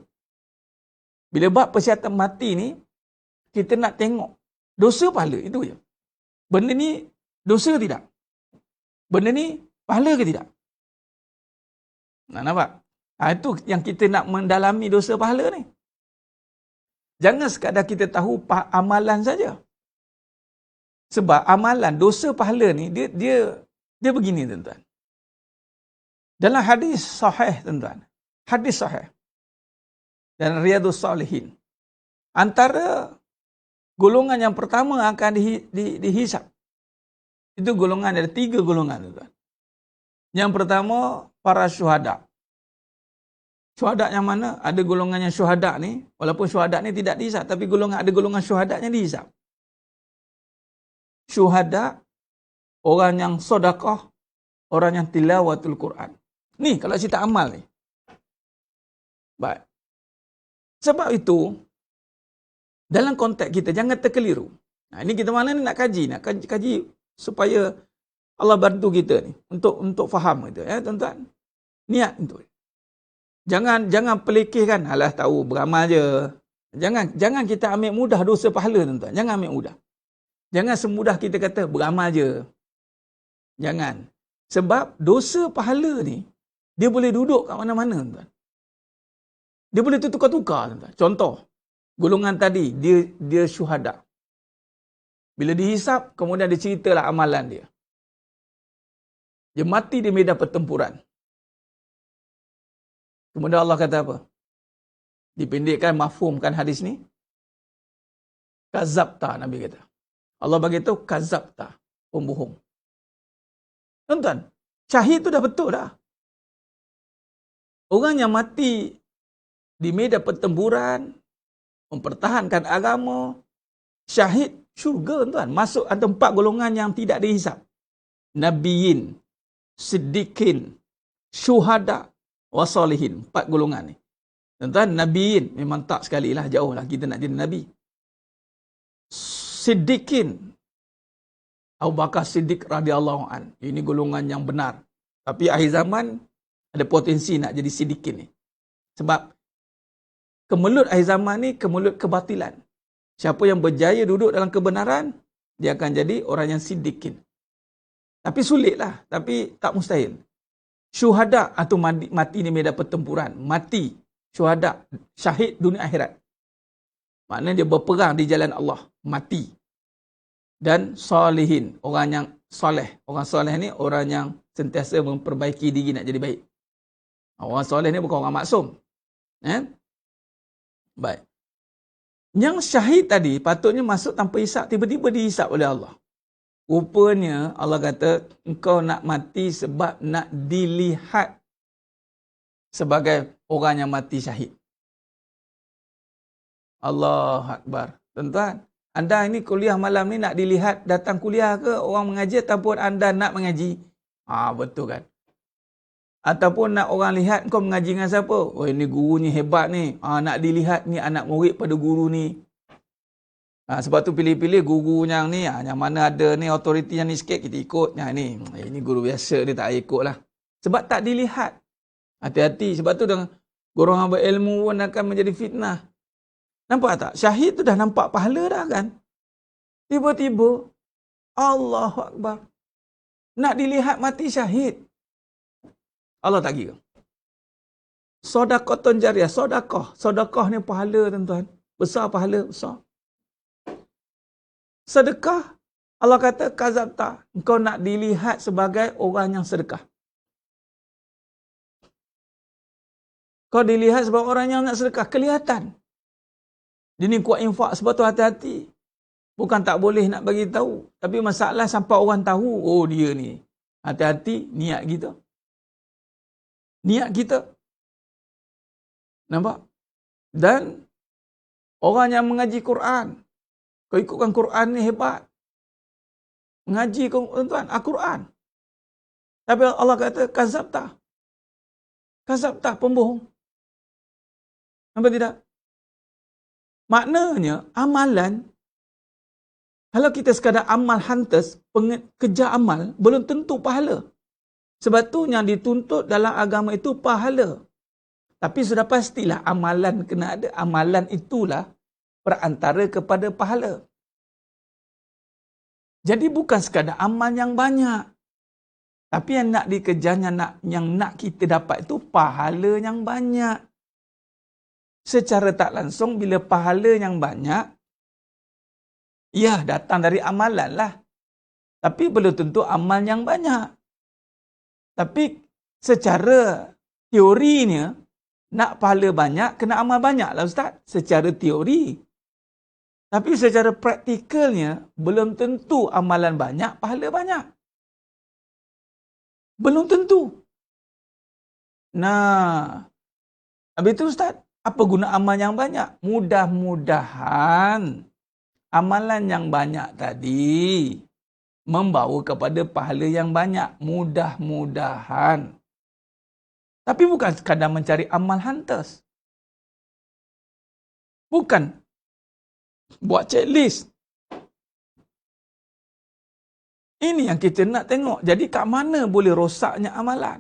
Bila bab persiapkan mati ni, kita nak tengok dosa pahala, itu je. Benda ni dosa ke tidak? Benda ni pahala ke tidak? Nak nampak? Itu yang kita nak mendalami dosa pahala ni. Jangan sekadar kita tahu amalan saja. Sebab amalan dosa pahala ni dia begini tuan-tuan. Dalam hadis sahih tuan-tuan. Hadis sahih. Dan Riyadhus Salihin. Antara golongan yang pertama akan dihisap. Itu golongan, ada 3 golongan tuan-tuan. Yang pertama, para syuhada. Syuhada yang mana? Ada golongan yang syuhada ni, walaupun syuhada ni tidak dihisap, tapi ada golongan syuhada yang dihisap. Syuhada, orang yang sedekah, orang yang tilawatul Quran. Ni kalau cerita amal ni. Baik. Sebab itu, dalam konteks kita, jangan terkeliru. Ini kita mana ni nak kaji supaya Allah bantu kita ni untuk faham itu ya tuan-tuan. Niat untuk. Jangan pelikihkan, alah tahu beramal je. Jangan kita ambil mudah dosa pahala tuan-tuan. Jangan ambil mudah. Jangan semudah kita kata beramal je. Jangan. Sebab dosa pahala ni dia boleh duduk kat mana-mana tuan-tuan. Dia boleh tukar-tukar tuan-tuan. Contoh, golongan tadi dia syuhada. Bila dihisap, kemudian dia ceritalah amalan dia. Dia mati di medan pertempuran. Kemudian Allah kata apa? Dipendekkan, mafhumkan hadis ni. Kazabta, Nabi kata. Allah bagi tahu kazabta, pembohong. Tuan-tuan, syahid tu dah betul dah. Orang yang mati di medan pertempuran, mempertahankan agama, syahid, syurga tuan. Masuk antara 4 golongan yang tidak dihisap. Nabiyin, siddiqin, syuhada, wasalihin. 4 golongan ni. Tuan-tuan, nabiin memang tak sekali lah, jauh lah kita nak jadi nabi. Siddiqin, Abu Bakar Siddiq radhiyallahu an. Ini golongan yang benar. Tapi akhir zaman ada potensi nak jadi siddiqin ni. Sebab kemelut akhir zaman ni kemelut kebatilan. Siapa yang berjaya duduk dalam kebenaran, dia akan jadi orang yang siddiqin. Tapi sulitlah, tapi tak mustahil. Syuhada atau mati di medan pertempuran, mati syuhada, syahid dunia akhirat. Maknanya dia berperang di jalan Allah, mati. Dan salihin, orang yang soleh. Orang soleh ni orang yang sentiasa memperbaiki diri nak jadi baik. Orang soleh ni bukan orang maksum. Baik. Yang syahid tadi patutnya masuk tanpa hisap, tiba-tiba dihisap oleh Allah. Rupanya Allah kata, engkau nak mati sebab nak dilihat sebagai orang yang mati syahid. Allahu Akbar. Tuan-tuan, anda ini kuliah malam ni nak dilihat datang kuliah ke orang mengaji ataupun anda nak mengaji? Betul kan? Ataupun nak orang lihat kau mengaji dengan siapa? Oh, ini guru ni hebat ni. Nak dilihat ni anak murid pada guru ni. Sebab tu pilih-pilih guru yang ni. Yang mana ada ni autoriti yang ni sikit, kita ikut. Yang ni. Ini guru biasa ni tak ikut lah. Sebab tak dilihat. Hati-hati. Sebab tu golongan berilmu pun akan menjadi fitnah. Nampak tak? Syahid tu dah nampak pahala dah kan? Tiba-tiba, Allahu Akbar. Nak dilihat mati syahid. Allah tak kira. Sedekah jariah, sedekah. Sedekah ni pahala tuan-tuan. Besar pahala, besar. Sedekah, Allah kata, kazabta. Engkau nak dilihat sebagai orang yang sedekah. Kau dilihat sebagai orang yang nak sedekah. Kelihatan. Dia ni kuat infak, sebab tu hati-hati. Bukan tak boleh nak bagi tahu. Tapi masalah sampai orang tahu, oh dia ni. Hati-hati niat kita. Niat kita. Nampak? Dan orang yang mengaji Quran. Kau ikutkan Quran ni hebat. Mengaji tuan-tuan, Al-Quran. Tapi Allah kata, kazabta. Kazabta, pembohong. Nampak tidak? Maknanya, amalan, kalau kita sekadar amal hantas, kejar amal, belum tentu pahala. Sebab tu yang dituntut dalam agama itu pahala. Tapi sudah pastilah amalan kena ada. Amalan itulah perantara kepada pahala. Jadi bukan sekadar amal yang banyak. Tapi yang nak dikejarnya, yang nak kita dapat itu pahala yang banyak. Secara tak langsung bila pahala yang banyak, ya datang dari amalan lah. Tapi belum tentu amal yang banyak. Tapi secara teorinya, nak pahala banyak, kena amal banyak lah Ustaz. Secara teori. Tapi secara praktikalnya, belum tentu amalan banyak, pahala banyak. Belum tentu. Nah, habis itu Ustaz, apa guna amal yang banyak? Mudah-mudahan amalan yang banyak tadi membawa kepada pahala yang banyak. Mudah-mudahan. Tapi bukan sekadar mencari amal hantas. Bukan buat checklist. Ini yang kita nak tengok. Jadi kat mana boleh rosaknya amalan?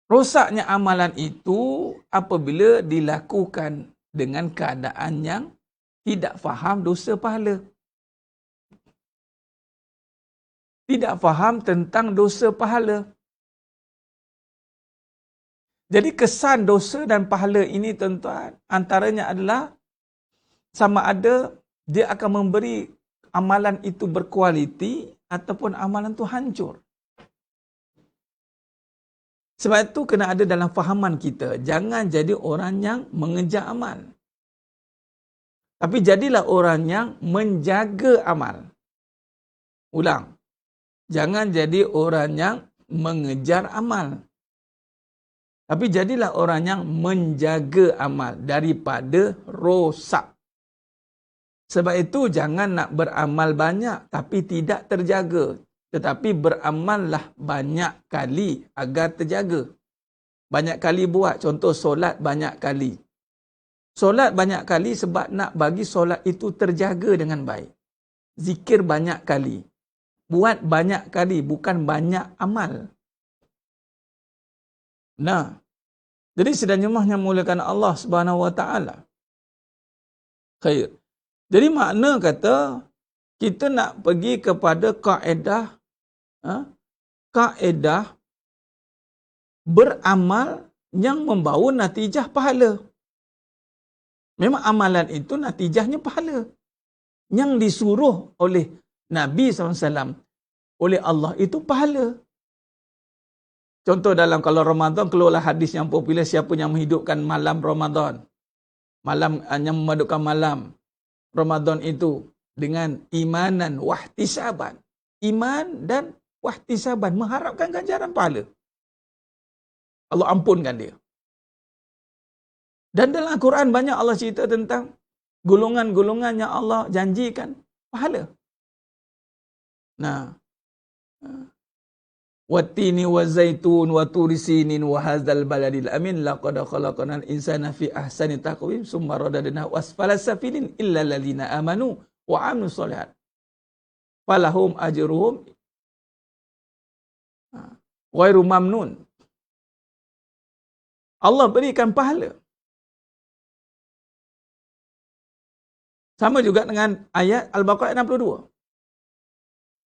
Rosaknya amalan itu apabila dilakukan dengan keadaan yang tidak faham dosa pahala. Tidak faham tentang dosa pahala. Jadi kesan dosa dan pahala ini tuan-tuan, antaranya adalah sama ada dia akan memberi amalan itu berkualiti ataupun amalan itu hancur. Sebab itu kena ada dalam fahaman kita. Jangan jadi orang yang mengejar amal. Tapi jadilah orang yang menjaga amal. Ulang. Jangan jadi orang yang mengejar amal. Tapi jadilah orang yang menjaga amal daripada rosak. Sebab itu jangan nak beramal banyak tapi tidak terjaga. Tetapi beramallah banyak kali agar terjaga. banyak kali buat. Contoh solat banyak kali. Solat banyak kali sebab nak bagi solat itu terjaga dengan baik. Zikir banyak kali. Buat banyak kali, bukan banyak amal. Nah, jadi sedang jemaah mulakan Allah Subhanahu Wa Taala. Khair. Jadi makna kata kita nak pergi kepada kaedah kaedah beramal yang membawa natijah pahala. Memang amalan itu natijahnya pahala. Yang disuruh oleh Nabi SAW, oleh Allah itu pahala. Contoh dalam kalau Ramadan, keluarlah hadis yang popular, siapa yang menghidupkan malam Ramadan. Malam yang memadukkan malam Ramadan itu dengan imanan wahtisaban. Iman dan wahtisaban, mengharapkan ganjaran pahala. Allah ampunkan dia. Dan dalam Al-Quran banyak Allah cerita tentang golongan-golongan yang Allah janjikan pahala. Nah, wattini wazaitun wa turi sinin wa hadzal baladil amin laqad khalaqnal insana fi ahsani taqwim summa radadnahu asfala safilin illa alladziina amanu wa amilus sholihat falahum ajruhum ghairu mamnun. Allah berikan pahala. Sama juga dengan ayat Al-Baqarah 62.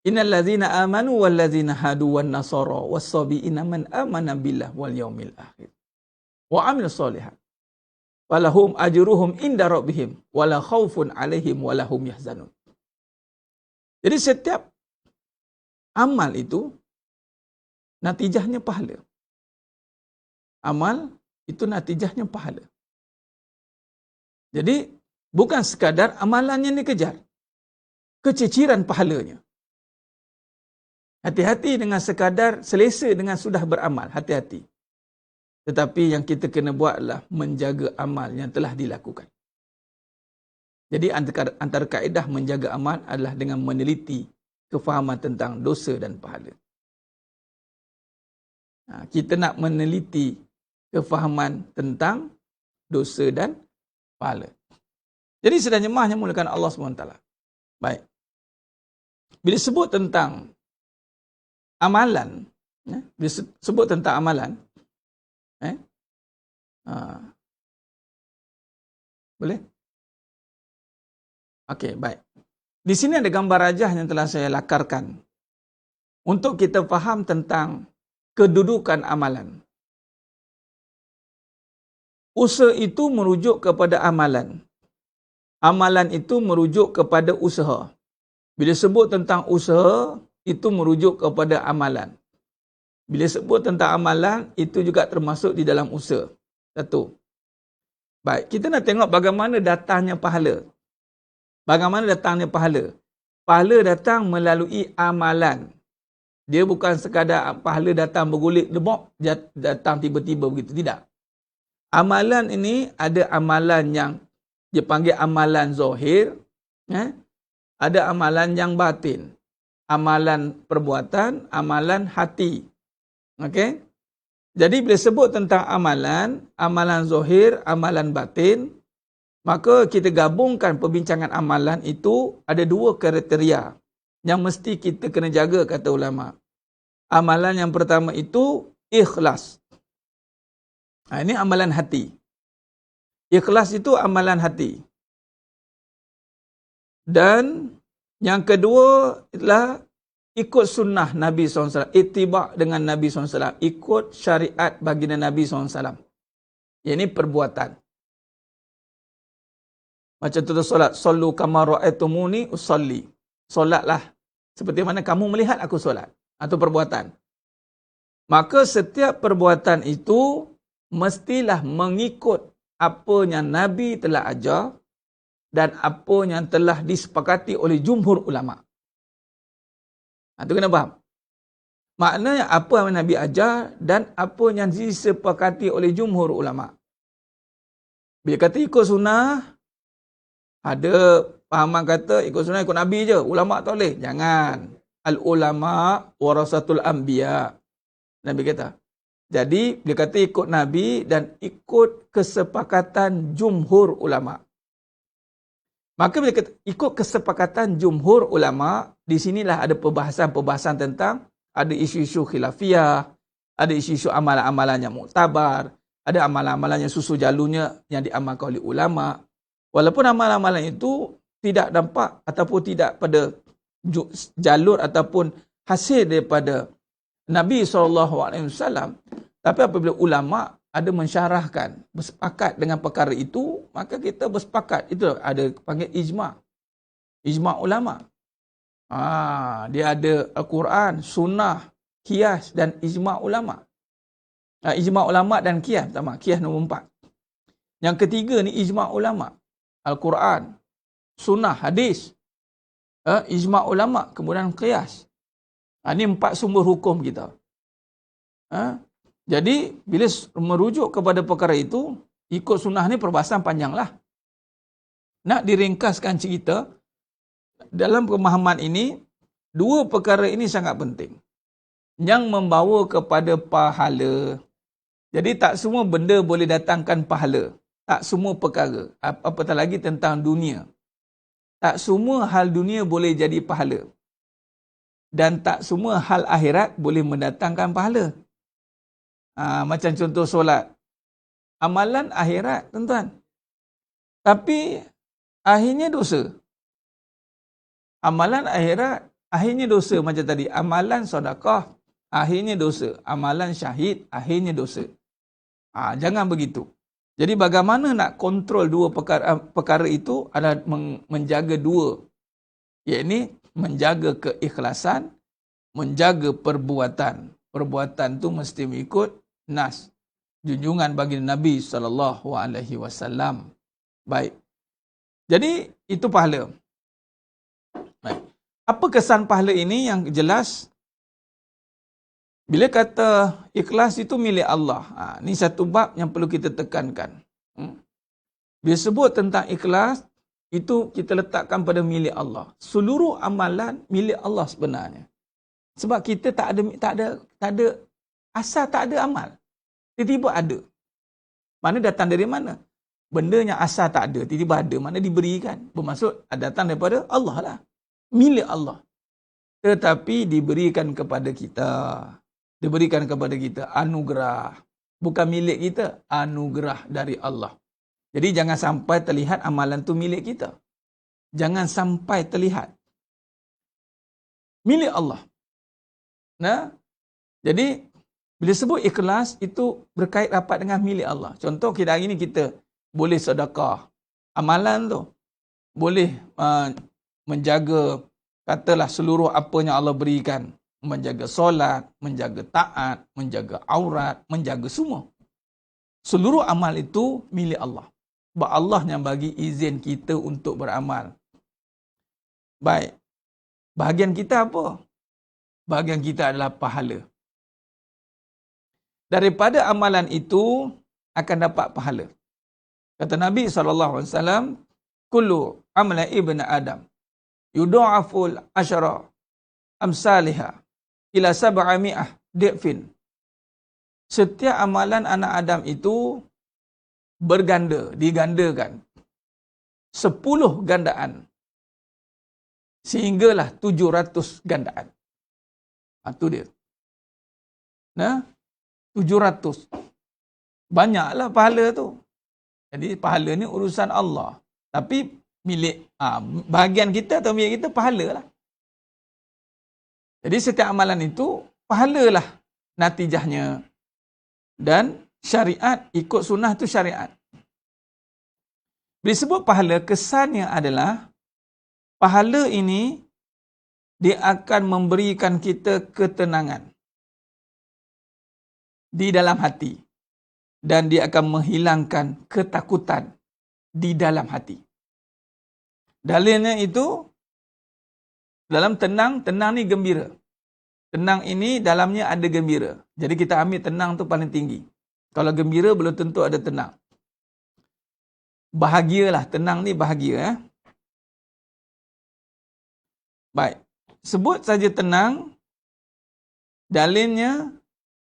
Innal ladzina amanu wal ladzina hadu wan nasara was-sabiina man amana billah wal yaumil akhir wa amilus sholihat falahum ajruhum inda rabbihim wala khaufun alaihim wala hum yahzanun. Jadi setiap amal itu natijahnya pahala. Amal itu natijahnya pahala. Jadi bukan sekadar amalannya dikejar, keciciran pahalanya. Hati-hati dengan sekadar selesa dengan sudah beramal. Hati-hati. Tetapi yang kita kena buat adalah menjaga amal yang telah dilakukan. Jadi antara kaedah menjaga amal adalah dengan meneliti kefahaman tentang dosa dan pahala. Kita nak meneliti kefahaman tentang dosa dan pahala. Jadi sedang jemaahnya mulakan Allah SWT. Baik. Bila sebut tentang amalan, bila sebut tentang amalan, boleh? Okey, baik. Di sini ada gambar rajah yang telah saya lakarkan untuk kita faham tentang kedudukan amalan. Usaha itu merujuk kepada amalan. Amalan itu merujuk kepada usaha. Bila sebut tentang usaha, itu merujuk kepada amalan. Bila sebut tentang amalan, itu juga termasuk di dalam usaha. Satu. Baik, kita nak tengok bagaimana datangnya pahala. Bagaimana datangnya pahala? Pahala datang melalui amalan. Dia bukan sekadar pahala datang bergulik, debok, datang tiba-tiba begitu. Tidak. Amalan ini ada amalan yang dia panggil amalan zahir, ada amalan yang batin, amalan perbuatan, amalan hati. Okey? Jadi bila sebut tentang amalan, amalan zahir, amalan batin, maka kita gabungkan perbincangan amalan itu ada dua kriteria yang mesti kita kena jaga, kata ulama. Amalan yang pertama itu ikhlas. Ini amalan hati. Ikhlas itu amalan hati. Dan yang kedua adalah ikut sunnah Nabi SAW. Ittiba' dengan Nabi SAW. Ikut syariat baginda Nabi SAW. Ini perbuatan. Macam tu solat. Sallu kama ra'aitumuni usalli. Solatlah seperti mana kamu melihat aku solat. Atau perbuatan. Maka setiap perbuatan itu mestilah mengikut apa yang Nabi telah ajar dan apa yang telah disepakati oleh jumhur ulama. Itu kena faham. Maknanya apa yang Nabi ajar dan apa yang disepakati oleh jumhur ulama. Bila kata ikut sunnah, ada pahaman kata ikut sunnah ikut Nabi je, ulama tak boleh. Jangan. Al-ulama warasatul anbiya. Nabi kata. Jadi dia kata ikut Nabi dan ikut kesepakatan jumhur ulama. Maka bila kata ikut kesepakatan jumhur ulama, di sinilah ada perbahasan-perbahasan tentang ada isu-isu khilafiyah, ada isu-isu amalan-amalan yang muktabar, ada amalan-amalan yang susu jalurnya yang diamalkan oleh ulama. Walaupun amalan-amalan itu tidak dampak ataupun tidak pada jalur ataupun hasil daripada Nabi SAW, tapi apabila ulama ada mensyarahkan, bersepakat dengan perkara itu, maka kita bersepakat. Itu ada panggil ijma'. Ijma' ulama. Dia ada Al-Quran, sunnah, qiyas dan ijma' ulama. Ijma' ulama dan qiyas. Qiyas nombor 4. Yang ketiga ni ijma' ulama. Al-Quran, sunnah, hadis, ijma' ulama, kemudian qiyas. Ini 4 sumber hukum kita. Jadi, bila merujuk kepada perkara itu, ikut sunnah ni perbahasan panjanglah. Nak diringkaskan cerita, dalam pemahaman ini, 2 perkara ini sangat penting. Yang membawa kepada pahala. Jadi, tak semua benda boleh datangkan pahala. Tak semua perkara. Apatah lagi tentang dunia. Tak semua hal dunia boleh jadi pahala. Dan tak semua hal akhirat boleh mendatangkan pahala. Macam contoh solat. Amalan akhirat, tuan-tuan. Tapi, akhirnya dosa. Amalan akhirat, akhirnya dosa macam tadi. Amalan sedekah, akhirnya dosa. Amalan syahid, akhirnya dosa. Jangan begitu. Jadi, bagaimana nak kontrol 2 perkara itu adalah menjaga 2. Iaitu, menjaga keikhlasan, menjaga perbuatan. Perbuatan tu mesti mengikut nas, junjungan baginda Nabi SAW. Baik. Jadi, itu pahala. Baik. Apa kesan pahala ini yang jelas? Bila kata ikhlas itu milik Allah. Ini satu bab yang perlu kita tekankan. Bila sebut tentang ikhlas, itu kita letakkan pada milik Allah. Seluruh amalan milik Allah sebenarnya. Sebab kita tak ada asal tak ada amal. Tiba-tiba ada. Mana datang dari mana? Benda yang asal tak ada, tiba-tiba ada. Mana diberikan? Bermaksud datang daripada Allah lah. Milik Allah. Tetapi diberikan kepada kita. Diberikan kepada kita anugerah. Bukan milik kita, anugerah dari Allah. Jadi jangan sampai terlihat amalan tu milik kita. Jangan sampai terlihat. Milik Allah. Jadi, bila sebut ikhlas, itu berkait rapat dengan milik Allah. Contoh, kita hari ini kita boleh sedekah. Amalan tu boleh menjaga, katalah seluruh apa yang Allah berikan. Menjaga solat, menjaga taat, menjaga aurat, menjaga semua. Seluruh amal itu milik Allah. Sebab Allah yang bagi izin kita untuk beramal. Baik. Bahagian kita apa? Bahagian kita adalah pahala. Daripada amalan itu akan dapat pahala. Kata Nabi SAW, kullu amala ibn Adam yudha'aful asyara amsalihah ila 700 di'fin. Setiap amalan anak Adam itu berganda, digandakan. 10 gandaan. Sehinggalah 700 gandaan. Itu dia. 700. Banyaklah pahala tu. Jadi pahala ni urusan Allah. Tapi milik bahagian kita atau milik kita pahala lah. Jadi setiap amalan itu pahalalah natijahnya. Dan syariat, ikut sunnah tu syariat. Bila sebut pahala, kesannya adalah pahala ini dia akan memberikan kita ketenangan di dalam hati. Dan dia akan menghilangkan ketakutan di dalam hati. Dalilnya itu, dalam tenang ni gembira. Tenang ini dalamnya ada gembira. Jadi kita ambil tenang tu paling tinggi. Kalau gembira belum tentu ada tenang. Bahagialah, tenang ni bahagia. Baik. Sebut saja tenang, dalilnya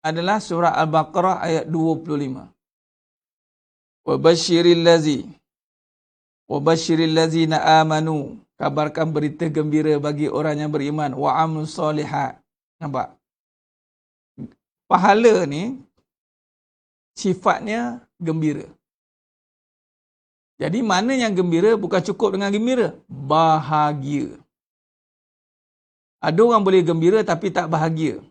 adalah surah Al-Baqarah ayat 25. Wabashiril ladzina amanu. Kabarkan berita gembira bagi orang yang beriman. Wa amilus solihat. Nampak? Pahala ni sifatnya gembira. Jadi mana yang gembira bukan cukup dengan gembira. Bahagia. Ada orang boleh gembira tapi tak bahagia.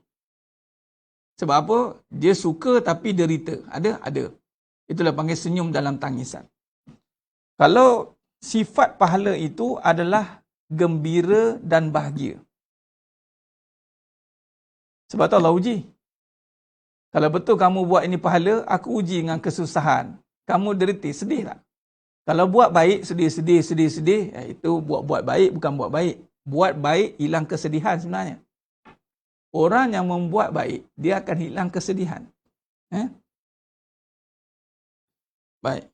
Sebab apa? Dia suka tapi derita. Ada? Ada. Itulah panggil senyum dalam tangisan. Kalau sifat pahala itu adalah gembira dan bahagia. Sebab tu Allah uji. Kalau betul kamu buat ini pahala, aku uji dengan kesusahan. Kamu derita, sedih tak? Kalau buat baik, sedih, itu buat baik bukan buat baik. Buat baik, hilang kesedihan sebenarnya. Orang yang membuat baik, dia akan hilang kesedihan. Baik.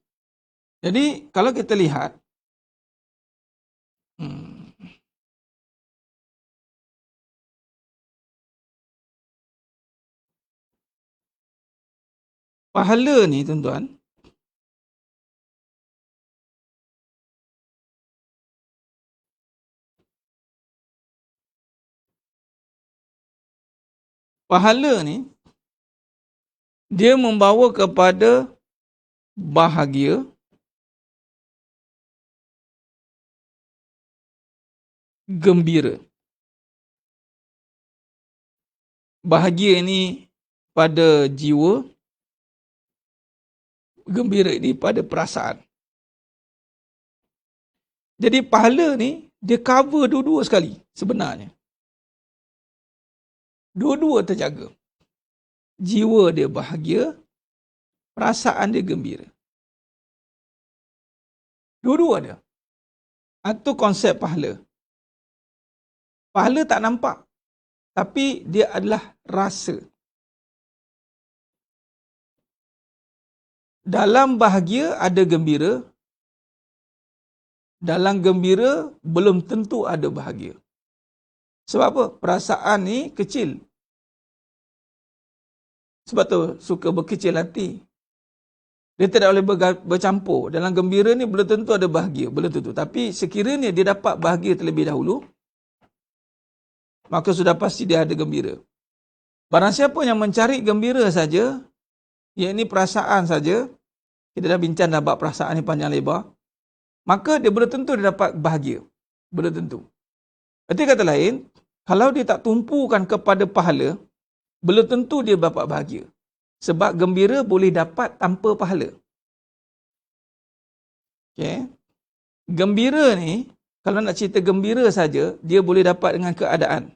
Jadi, kalau kita lihat, pahala ni, tuan-tuan, pahala ni, dia membawa kepada bahagia, gembira. Bahagia ini pada jiwa, gembira ini pada perasaan. Jadi pahala ni, dia cover dua-dua sekali sebenarnya. Dua-dua terjaga. Jiwa dia bahagia, perasaan dia gembira. Dua-dua dia. Itu konsep pahala. Pahala tak nampak. Tapi dia adalah rasa. Dalam bahagia ada gembira. Dalam gembira belum tentu ada bahagia. Sebab apa? Perasaan ni kecil. Sebab tu suka berkecil hati. Dia tidak boleh bercampur. Dalam gembira ni belum tentu ada bahagia. Belum tentu. Tapi sekiranya dia dapat bahagia terlebih dahulu, maka sudah pasti dia ada gembira. Barang siapa yang mencari gembira saja, iaitu perasaan saja, kita dah bincang dah bab perasaan ni panjang lebar, maka dia belum tentu dia dapat bahagia. Belum tentu. Arti kata lain, kalau dia tak tumpukan kepada pahala, belum tentu dia dapat bahagia. Sebab gembira boleh dapat tanpa pahala. Okay. Gembira ni, kalau nak cerita gembira saja, dia boleh dapat dengan keadaan.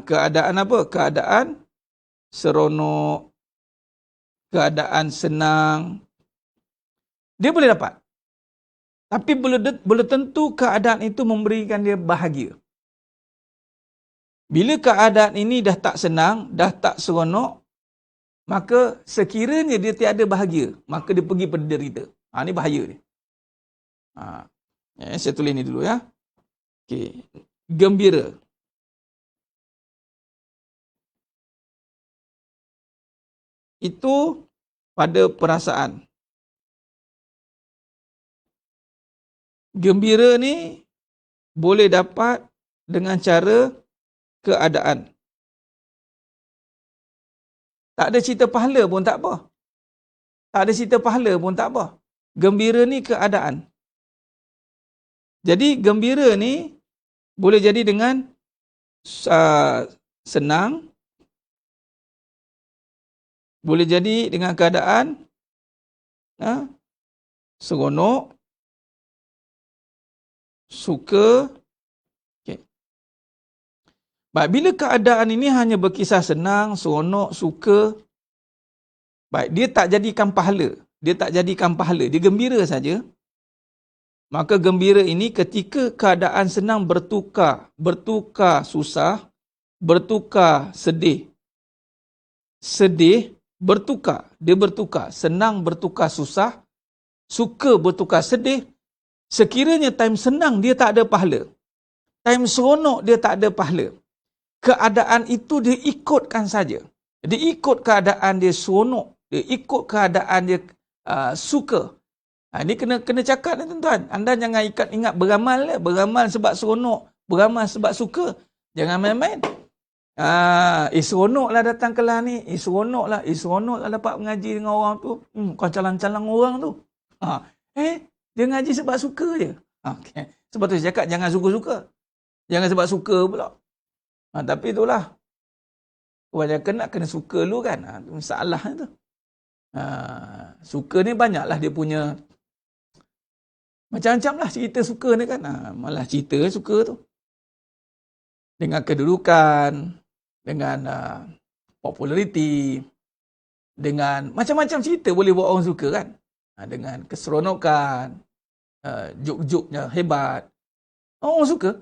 Keadaan apa? Keadaan seronok, keadaan senang. Dia boleh dapat. Tapi belum tentu keadaan itu memberikan dia bahagia. Bila keadaan ini dah tak senang, dah tak seronok, maka sekiranya dia tiada bahagia, maka dia pergi pada derita. Ini bahaya dia. Saya tulis ni dulu ya. Okey. Gembira. Itu pada perasaan. Gembira ni boleh dapat dengan cara keadaan. Tak ada cerita pahala pun tak apa. Tak ada cerita pahala pun tak apa. Gembira ni keadaan. Jadi gembira ni boleh jadi dengan senang. Boleh jadi dengan keadaan seronok, suka. Baik, bila keadaan ini hanya berkisar senang, seronok, suka, baik, dia tak jadikan pahala. Dia tak jadikan pahala. Dia gembira saja. Maka gembira ini ketika keadaan senang bertukar susah, bertukar sedih. Sedih bertukar. Dia bertukar. Senang bertukar susah, suka bertukar sedih. Sekiranya time senang dia tak ada pahala. Time seronok dia tak ada pahala. keadaan itu dia ikutkan saja. Dia ikut keadaan dia seronok, dia ikut keadaan dia suka. Ini kena cakap ni tuan-tuan. Anda jangan ingat beramal lah. Beramal sebab seronok, beramal sebab suka. Jangan main-main. Seronok lah datang kelas ni. Seronok lah dapat mengaji dengan orang tu. Kau calang-calang orang tu. Dia ngaji sebab suka je. Okay. Sebab tu saya cakap jangan suka-suka. Jangan sebab suka pula. Tapi itulah. Kebanyakan nak kena suka dulu kan. Itu masalah tu. Suka ni banyaklah dia punya. Macam-macam lah cerita suka ni kan. Malah cerita suka tu. Dengan kedudukan. Dengan populariti. Dengan macam-macam cerita boleh buat orang suka kan. Dengan keseronokan. Juk-juknya hebat. Orang suka.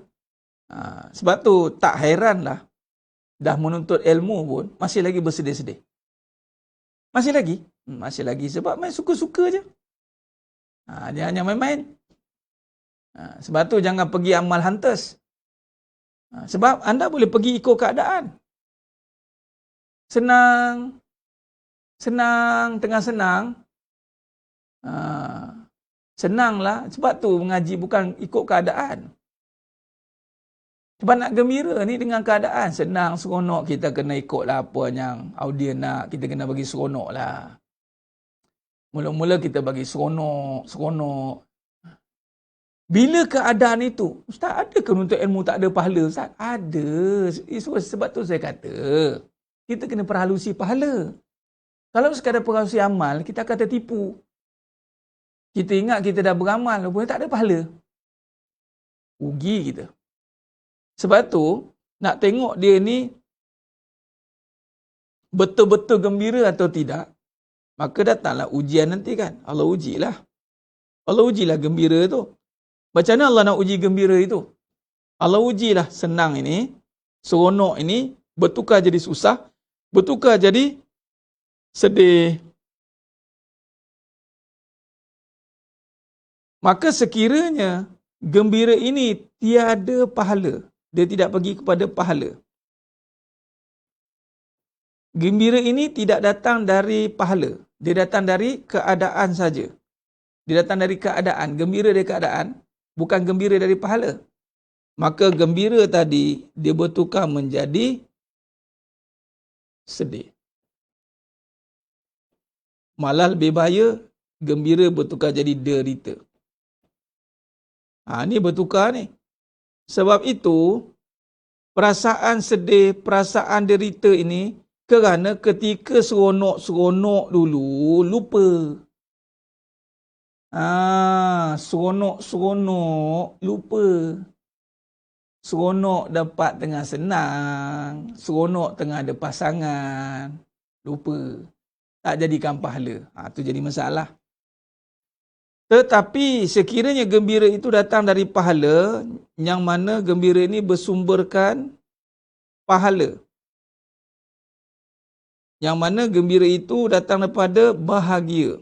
Sebab tu tak heran lah. Dah menuntut ilmu pun masih lagi bersedih-sedih. Masih lagi sebab main suka-suka je. Jangan main-main. Sebab tu jangan pergi amal hunters. Sebab anda boleh pergi ikut keadaan. Senang, tengah senang. Senanglah. Sebab tu mengaji bukan ikut keadaan. Sebab nak gembira ni dengan keadaan. Senang, seronok. Kita kena ikutlah apa yang audien nak. Kita kena bagi seronok lah. Mula-mula kita bagi seronok. Bila keadaan itu, Ustaz, ada ke menuntut ilmu tak ada pahala? Ustaz, ada. Sebab tu saya kata, kita kena perhalusi pahala. Kalau sekadar perhalusi amal, kita akan tertipu. Kita ingat kita dah beramal, pun tak ada pahala. Rugi kita. Sebab tu, nak tengok dia ni betul-betul gembira atau tidak, maka datanglah ujian nanti kan. Allah ujilah. Allah ujilah gembira tu. Macam mana Allah nak uji gembira itu? Allah ujilah senang ini, seronok ini, bertukar jadi susah, bertukar jadi sedih. Maka sekiranya gembira ini tiada pahala, dia tidak pergi kepada pahala. Gembira ini tidak datang dari pahala. Dia datang dari keadaan saja. Dia datang dari keadaan. Gembira dari keadaan. Bukan gembira dari pahala. Maka gembira tadi, dia bertukar menjadi sedih. Malah lebih bahaya, gembira bertukar jadi derita. Ni bertukar ni. Sebab itu, perasaan sedih, perasaan derita ini, kerana ketika seronok-seronok dulu, lupa. Seronok-seronok, lupa. Seronok dapat tengah senang, seronok tengah ada pasangan, lupa. Tak jadikan pahala. Itu jadi masalah. Tetapi sekiranya gembira itu datang dari pahala, yang mana gembira ini bersumberkan pahala. Yang mana gembira itu datang daripada bahagia.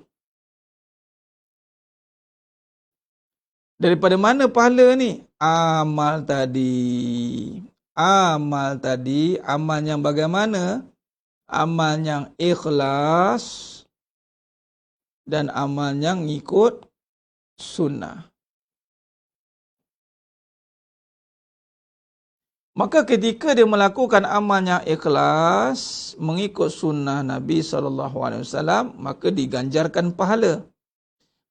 Daripada mana pahala ni? Amal tadi. Amal yang bagaimana? Amal yang ikhlas dan amal yang ikut sunnah. Maka ketika dia melakukan amal yang ikhlas, mengikut sunnah Nabi SAW, maka diganjarkan pahala.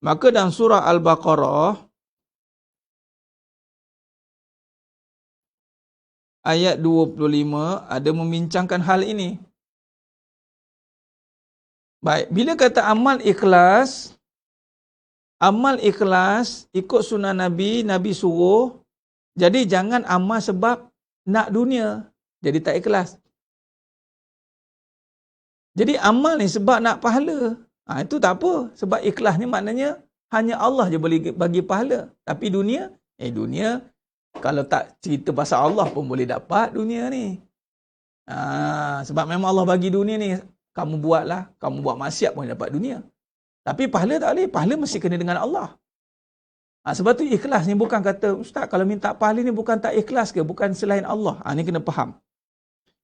Maka dalam surah Al-Baqarah, ayat 25 ada membincangkan hal ini. Baik, bila kata amal ikhlas ikut sunnah Nabi, Nabi suruh. Jadi jangan amal sebab nak dunia, jadi tak ikhlas. Jadi amal ni sebab nak pahala. Itu tak apa, sebab ikhlas ni maknanya hanya Allah je boleh bagi pahala. Tapi dunia, dunia kalau tak cerita pasal Allah pun boleh dapat dunia ni. Sebab memang Allah bagi dunia ni, kamu buatlah, kamu buat maksiat pun dapat dunia. Tapi pahala tak boleh, pahala mesti kena dengan Allah. Sebab tu ikhlas ni bukan kata, Ustaz kalau minta pahala ni bukan tak ikhlas ke, bukan selain Allah. Ni kena faham.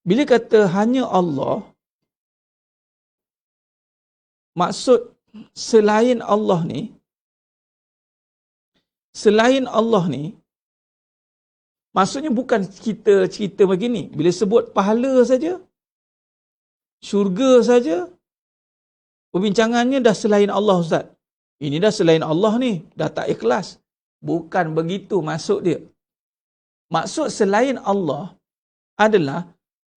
Bila kata hanya Allah, maksud selain Allah ni, maksudnya bukan kita cerita begini. Bila sebut pahala saja, syurga saja, perbincangannya dah selain Allah, Ustaz. Ini dah selain Allah ni, dah tak ikhlas. Bukan begitu maksud dia. Maksud selain Allah adalah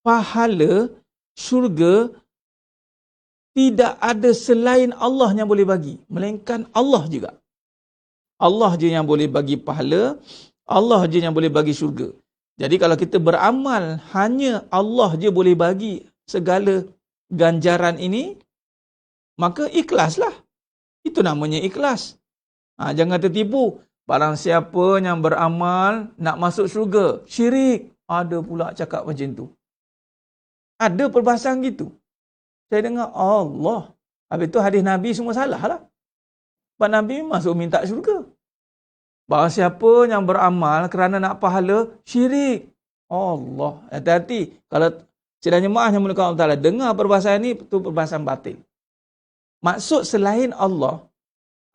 pahala, syurga, tidak ada selain Allah yang boleh bagi. Melainkan Allah juga. Allah je yang boleh bagi pahala, Allah je yang boleh bagi syurga. Jadi kalau kita beramal, hanya Allah je boleh bagi segala ganjaran ini, maka ikhlaslah. Itu namanya ikhlas. Jangan tertipu. Barang siapa yang beramal nak masuk syurga, syirik. Ada pula cakap macam tu. Ada perbahasan gitu. Saya dengar Allah. Habis tu hadis Nabi semua salah lah. Sebab Nabi masuk minta syurga. Barang siapa yang beramal kerana nak pahala, syirik. Allah. Hati-hati. Kalau sidang jemaah yang mulia Allah Ta'ala dengar perbahasan ni, itu perbahasan batil. Maksud selain Allah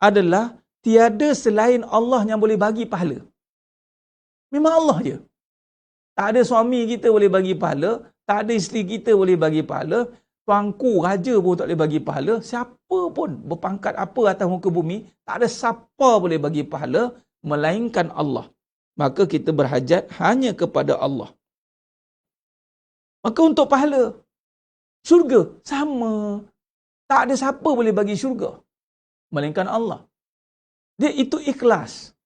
adalah tiada selain Allah yang boleh bagi pahala. Memang Allah je. Tak ada suami kita boleh bagi pahala, tak ada isteri kita boleh bagi pahala, tuanku, raja pun tak boleh bagi pahala, siapa pun berpangkat apa atas muka bumi, tak ada siapa boleh bagi pahala, melainkan Allah. Maka kita berhajat hanya kepada Allah. Maka untuk pahala, syurga, sama. Tak ada siapa boleh bagi syurga, melainkan Allah. Dia itu ikhlas.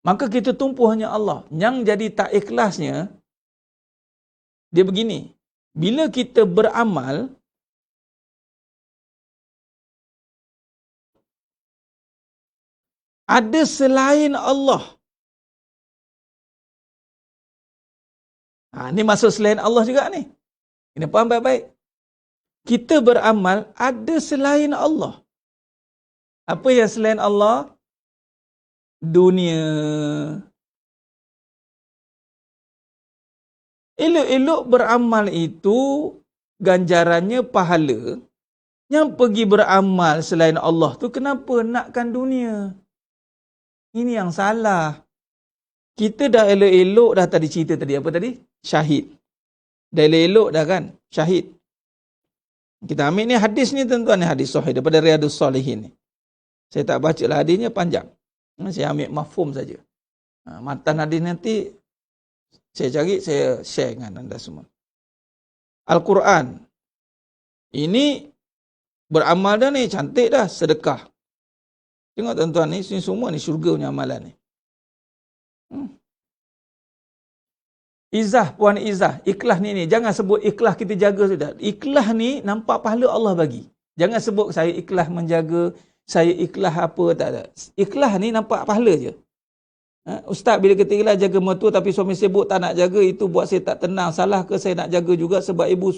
Maka kita tumpu hanya Allah. Yang jadi tak ikhlasnya, dia begini. Bila kita beramal, ada selain Allah. Ini maksud selain Allah juga ni. Kena faham baik-baik. Kita beramal, ada selain Allah. Apa yang selain Allah? Dunia. Elok-elok beramal itu ganjarannya pahala. Yang pergi beramal selain Allah tu kenapa nakkan dunia? Ini yang salah. Kita dah elok-elok dah tadi cerita tadi. Apa tadi? Syahid. Dah elok-elok dah kan? Syahid. Kita ambil ni hadis ni tuan-tuan, ni hadis sahih daripada Riyadhus Salihin ni. Saya tak baca lah hadisnya, panjang. Saya ambil mafhum saja. Matan hadis nanti saya cari, saya share dengan anda semua. Al-Quran. Ini beramal dah ni, cantik dah, sedekah. Tengok tuan-tuan ni, semua ni syurga punya amalan ni. Izah, puan Izah, ikhlas ni, jangan sebut ikhlas kita jaga sudah. Ikhlas ni nampak pahala Allah bagi. Jangan sebut saya ikhlas menjaga, saya ikhlas apa, tak ada. Ikhlas ni nampak pahala je. Ustaz bila kita ikhlas jaga mertua tapi suami sibuk tak nak jaga, itu buat saya tak tenang. Salah ke saya nak jaga juga sebab ibu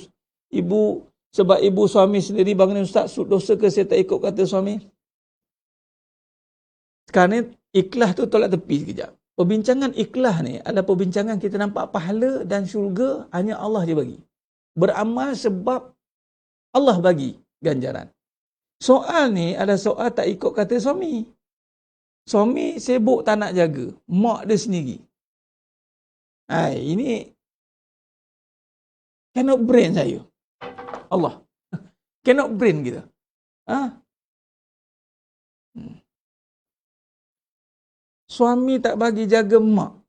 suami sendiri bangun, Ustaz, dosa ke saya tak ikut kata suami? Sekarang ni ikhlas tu tolak tepi sekejap. Perbincangan ikhlas ni adalah perbincangan kita nampak pahala dan syurga hanya Allah je bagi. Beramal sebab Allah bagi ganjaran. Soal ni adalah soal tak ikut kata suami. Suami sibuk tak nak jaga. Mak dia sendiri. Ini cannot brain saya. Allah. Cannot brain kita. Suami tak bagi jaga mak.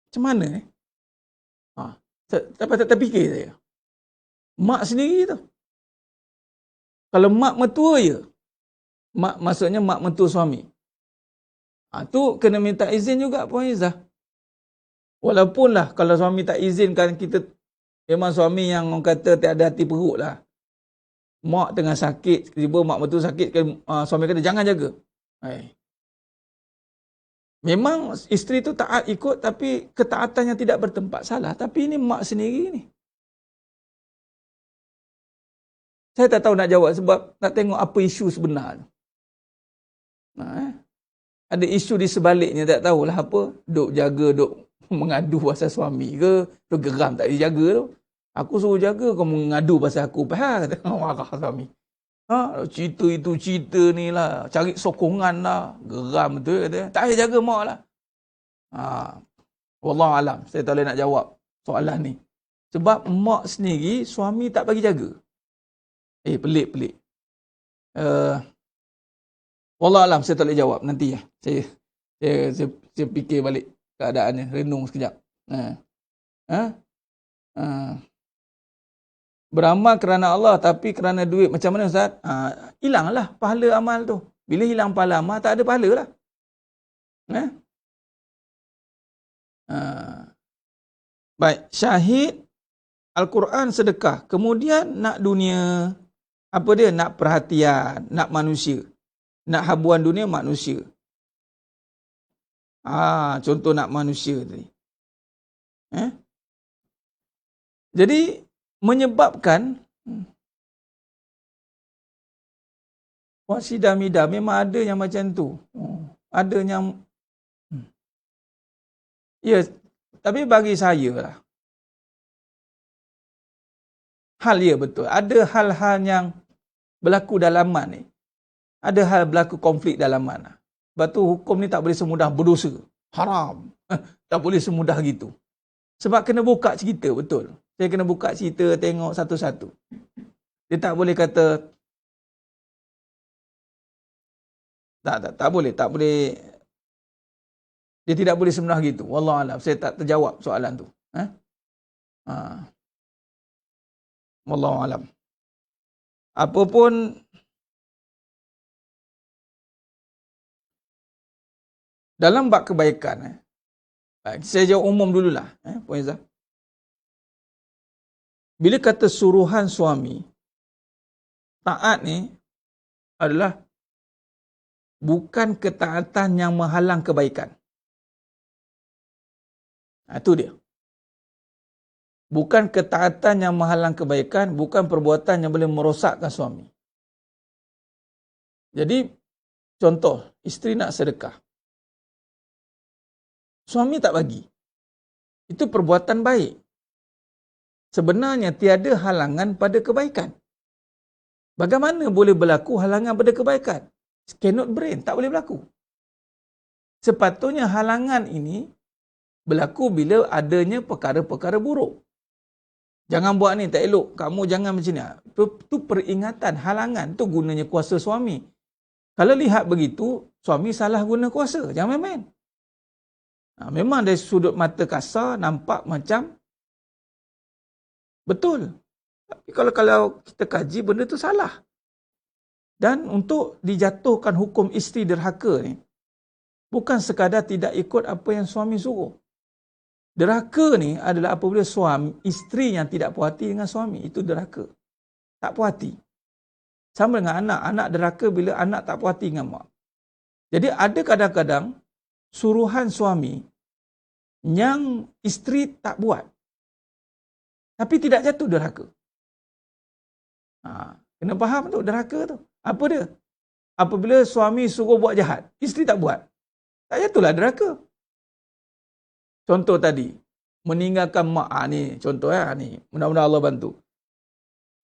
Macam mana? Tak terfikir saya. Mak sendiri tu. Kalau mak mertua je. Mak maksudnya mak mertua suami. Tu kena minta izin juga Puan Izzah. Walaupun lah kalau suami tak izinkan, kita memang suami yang orang kata tiada hati perut lah. Mak tengah sakit, tiba-tiba mak mertua sakit, suami kata jangan jaga. Memang isteri tu taat ikut, tapi ketaatan yang tidak bertempat salah. Tapi ini mak sendiri ni. Saya tak tahu nak jawab sebab nak tengok apa isu sebenar. ada isu di sebaliknya, tak tahulah apa. Duk jaga, duk mengadu pasal suami ke, duk geram tak dijaga tu. Aku suruh jaga, kau mengadu pasal aku. Faham? Kata, marah suami. Cerita itu, cerita ni lah. Cari sokongan lah. Geram betul. Kata, tak payah jaga mak lah. Wallahualam, saya tak boleh nak jawab soalan ni. Sebab mak sendiri, suami tak bagi jaga. Pelik. Wallahualam, saya tak boleh jawab. Nanti ya. Saya fikir balik keadaannya. Renung sekejap. Beramal kerana Allah tapi kerana duit. Macam mana Ustaz? Hilanglah pahala amal tu. Bila hilang pahala amal, tak ada pahala lah. Baik. Syahid, Al-Quran, sedekah. Kemudian nak dunia. Apa dia? Nak perhatian. Nak manusia. Nak habuan dunia manusia. Contoh nak manusia tadi. Jadi menyebabkan wasidamida memang ada yang macam tu. Ada yang ya, tapi bagi saya lah. Hal ya betul. Ada hal-hal yang berlaku dalaman ni. Ada hal berlaku konflik dalaman. Sebab tu hukum ni tak boleh semudah berdosa. Haram. Tak boleh semudah gitu. Sebab kena buka cerita, betul. Saya kena buka cerita, tengok satu-satu. Dia tak boleh kata, tak boleh. Dia tidak boleh semudah gitu. Wallahualam, saya tak terjawab soalan tu. Wallahualam. Apapun dalam bab kebaikan, saya jawab umum dululah, Puan Izzah. Bila kata suruhan suami, taat ni adalah bukan ketaatan yang menghalang kebaikan. Itu dia. Bukan ketaatan yang menghalang kebaikan, bukan perbuatan yang boleh merosakkan suami. Jadi, contoh, isteri nak sedekah. Suami tak bagi. Itu perbuatan baik. Sebenarnya tiada halangan pada kebaikan. Bagaimana boleh berlaku halangan pada kebaikan? Cannot brain, tak boleh berlaku. Sepatutnya halangan ini berlaku bila adanya perkara-perkara buruk. Jangan buat ni, tak elok. Kamu jangan macam ni. Itu peringatan, halangan. Itu gunanya kuasa suami. Kalau lihat begitu, suami salah guna kuasa. Jangan main-main. Memang dari sudut mata kasar, nampak macam betul. Tapi kalau kita kaji, benda tu salah. Dan untuk dijatuhkan hukum isteri derhaka ni, bukan sekadar tidak ikut apa yang suami suruh. Derhaka ni adalah apabila isteri yang tidak puas hati dengan suami. Itu derhaka. Tak puas hati. Sama dengan anak. Anak derhaka bila anak tak puas hati dengan mak. Jadi ada kadang-kadang suruhan suami yang isteri tak buat. Tapi tidak jatuh derhaka. Kena faham tu, derhaka tu. Apa dia? Apabila suami suruh buat jahat, isteri tak buat. Tak jatuhlah derhaka. Contoh tadi, meninggalkan mak. Ni contoh ni. Mudah-mudahan Allah bantu.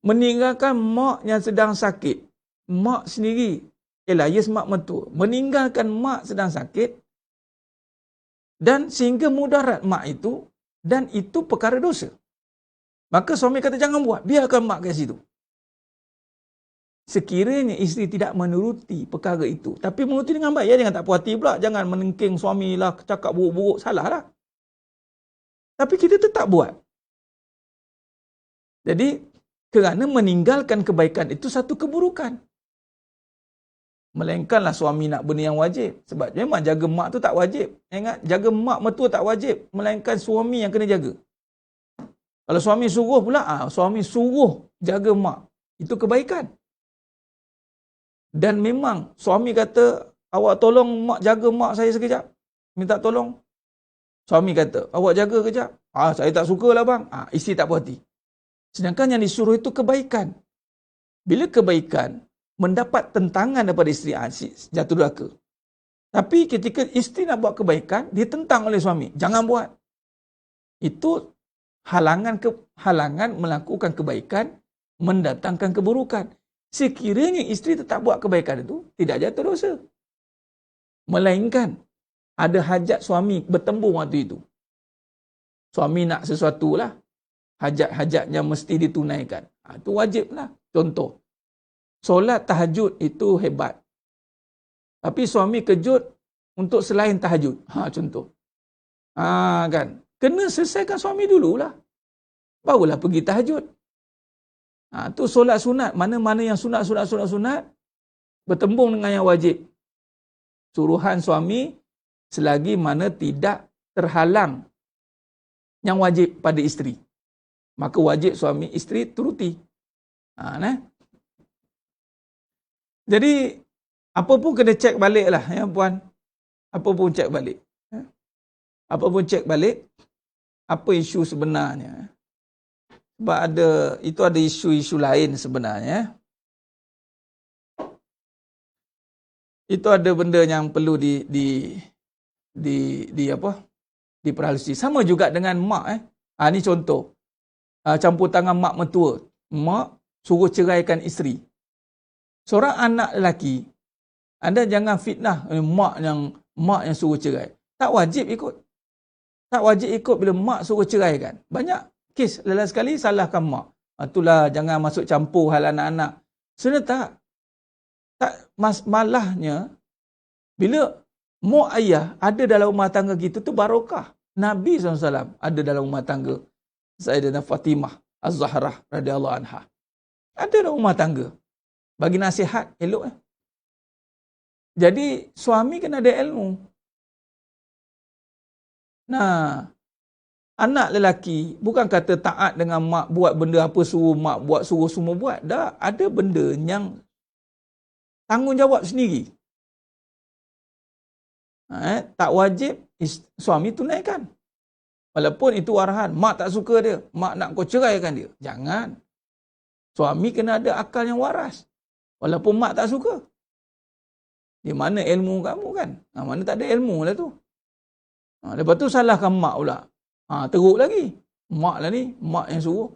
Meninggalkan mak yang sedang sakit. Mak sendiri. Yes, mak mentua. Meninggalkan mak sedang sakit. Dan sehingga mudarat mak itu. Dan itu perkara dosa. Maka suami kata jangan buat. Biarkan mak kat situ. Sekiranya isteri tidak menuruti perkara itu. Tapi menuruti dengan baik. Ya, jangan tak puas hati pula. Jangan menengking suami lah. Cakap buruk-buruk. Salah lah. Tapi kita tetap buat. Jadi, kerana meninggalkan kebaikan itu satu keburukan. Melainkanlah suami nak benda yang wajib. Sebab memang jaga mak tu tak wajib. Ingat, jaga mak mertua tak wajib. Melainkan suami yang kena jaga. Kalau suami suruh pula, suami suruh jaga mak. Itu kebaikan. Dan memang suami kata, awak tolong mak jaga mak saya sekejap. Minta tolong. Suami kata, awak jaga kejap. Saya tak suka lah bang. Isteri tak puas hati. Sedangkan yang disuruh itu kebaikan. Bila kebaikan mendapat tentangan daripada isteri, jatuh derhaka. Tapi ketika isteri nak buat kebaikan, ditentang oleh suami. Jangan buat. Itu halangan melakukan kebaikan, mendatangkan keburukan. Sekiranya isteri tetap buat kebaikan itu, tidak jatuh dosa. Melainkan, ada hajat suami bertembung waktu itu. Suami nak sesuatu lah. Hajat-hajatnya mesti ditunaikan. Itu wajib lah. Contoh, solat tahajud itu hebat. Tapi suami kejut untuk selain tahajud. Contoh. Kan. Kena selesaikan suami dululah. Barulah pergi tahajud. Tu solat sunat. Mana-mana yang sunat bertembung dengan yang wajib. Suruhan suami selagi mana tidak terhalang yang wajib pada isteri. Maka wajib suami isteri turuti. Jadi, apa pun kena cek balik lah, ya puan. Apa pun cek balik. Apa pun cek balik, apa isu sebenarnya. Sebab itu ada isu-isu lain sebenarnya. Itu ada benda yang perlu diperhalusi. Sama juga dengan mak. Ni contoh. Campur tangan mak mentua. Mak suruh ceraikan isteri. Seorang anak lelaki, anda jangan fitnah mak yang suruh cerai. Tak wajib ikut. Tak wajib ikut bila mak suruh ceraikan. Banyak kes lelas sekali salahkan mak. Itulah jangan masuk campur hal anak-anak. Sebenarnya tak malahnya bila mak ayah ada dalam rumah tangga kita tu barokah. Nabi SAW ada dalam rumah tangga Sayyidatina Fatimah Az-Zahrah radhiyallahu anha. Ada dalam rumah tangga. Bagi nasihat elok. Jadi suami kena ada ilmu. Nah, anak lelaki bukan kata taat dengan mak, buat benda apa suruh mak buat, suruh semua buat. Dah ada benda yang tanggungjawab sendiri. Tak wajib suami tunaikan. Walaupun itu arahan, mak tak suka dia, mak nak kau ceraikan dia. Jangan. Suami kena ada akal yang waras. Walaupun mak tak suka. Di mana ilmu kamu kan? Mana tak ada ilmu lah tu. Lepas tu salahkan mak pula. Teruk lagi. Mak lah ni, mak yang suruh.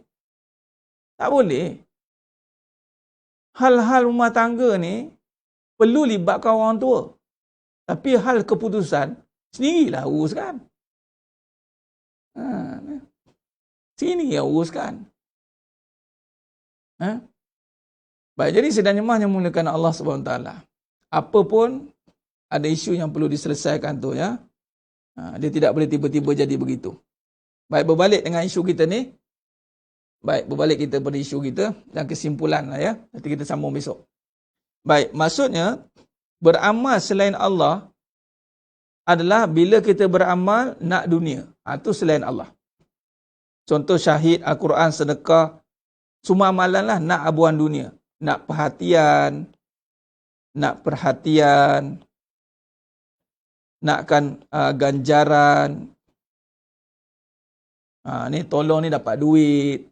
Tak boleh. Hal-hal rumah tangga ni perlu libatkan orang tua. Tapi hal keputusan sendirilah uruskan. Sini yang uruskan. Baik, jadi sedang nyemahnya mulakan Allah SWT. Apa pun ada isu yang perlu diselesaikan tu ya. Dia tidak boleh tiba-tiba jadi begitu. Baik, berbalik dengan isu kita ni. Baik, berbalik kita pada isu kita dan kesimpulan lah ya. Nanti kita sambung besok. Baik, maksudnya beramal selain Allah adalah bila kita beramal nak dunia. Itu selain Allah. Contoh syahid, Al-Quran, sedekah. Semua amalan lah nak abuan dunia. Nak perhatian, nakkan ganjaran. Ni tolong ni dapat duit.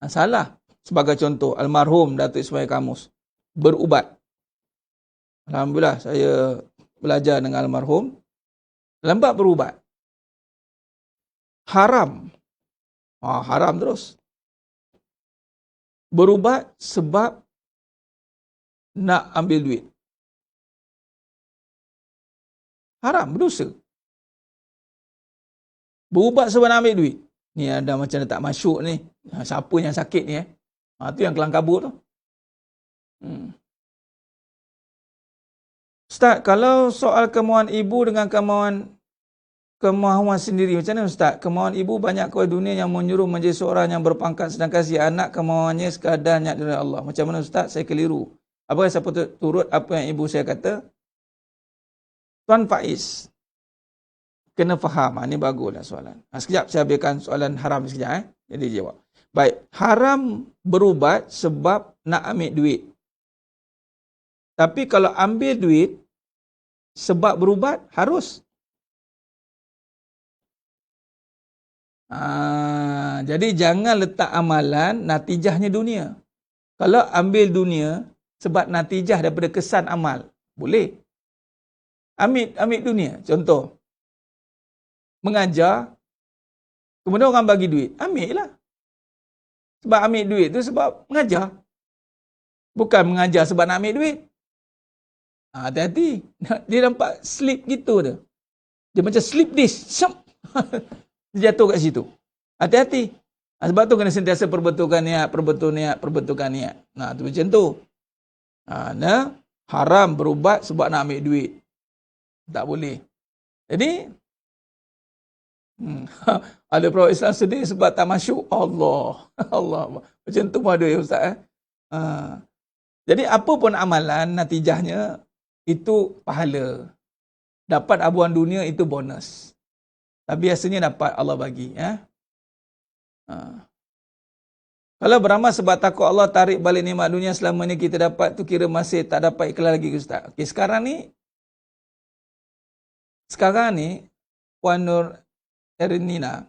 Salah. Sebagai contoh, almarhum Datuk Ismail Kamus berubat. Alhamdulillah saya belajar dengan almarhum. Lambat berubat. Haram. Haram terus. Berubat sebab nak ambil duit. Haram, berdosa. Berubat sebab nak ambil duit. Ni ada macam tak masuk ni. Siapa yang sakit ni tu yang kelang kabut tu. Ustaz, kalau soal kemahuan ibu dengan kemahuan sendiri, macam mana Ustaz? Kemahuan ibu banyak kau dunia yang menyuruh menjadi seorang yang berpangkat, sedangkan si anak kemahuannya sekadar niat dari Allah. Macam mana Ustaz? Saya keliru. Apakah saya patut turut apa yang ibu saya kata? Tuan Faiz, kena faham. Ini baguslah soalan. Sekejap saya habiskan soalan haram sekejap. Jadi jawab. Baik, haram berubat sebab nak ambil duit. Tapi kalau ambil duit sebab berubat, harus. Jadi jangan letak amalan natijahnya dunia. Kalau ambil dunia sebab natijah daripada kesan amal, boleh. Ambil dunia. Contoh, mengajar, kemudian orang bagi duit. Ambil lah. Sebab ambil duit tu sebab mengajar. Bukan mengajar sebab nak ambil duit. Hati-hati. Dia nampak slip gitu tu. Dia macam slip disk. Dia jatuh kat situ. Hati-hati. Sebab tu kena sentiasa perbetulkan niat. Tu macam tu. Haram berubat sebab nak ambil duit. Tak boleh. Jadi, ada perawat Islam sedih sebab tak masuk. Allah. Macam tu pun ada ya Ustaz. Jadi, apa pun amalan, natijahnya, itu pahala. Dapat abuan dunia, itu bonus. Tapi biasanya dapat Allah bagi. Kalau beramal sebab takut Allah tarik balik nikmat dunia selama ni kita dapat tu kira masih tak dapat ikhlas lagi Ustaz. Okey, sekarang ni Puan Nur Ernina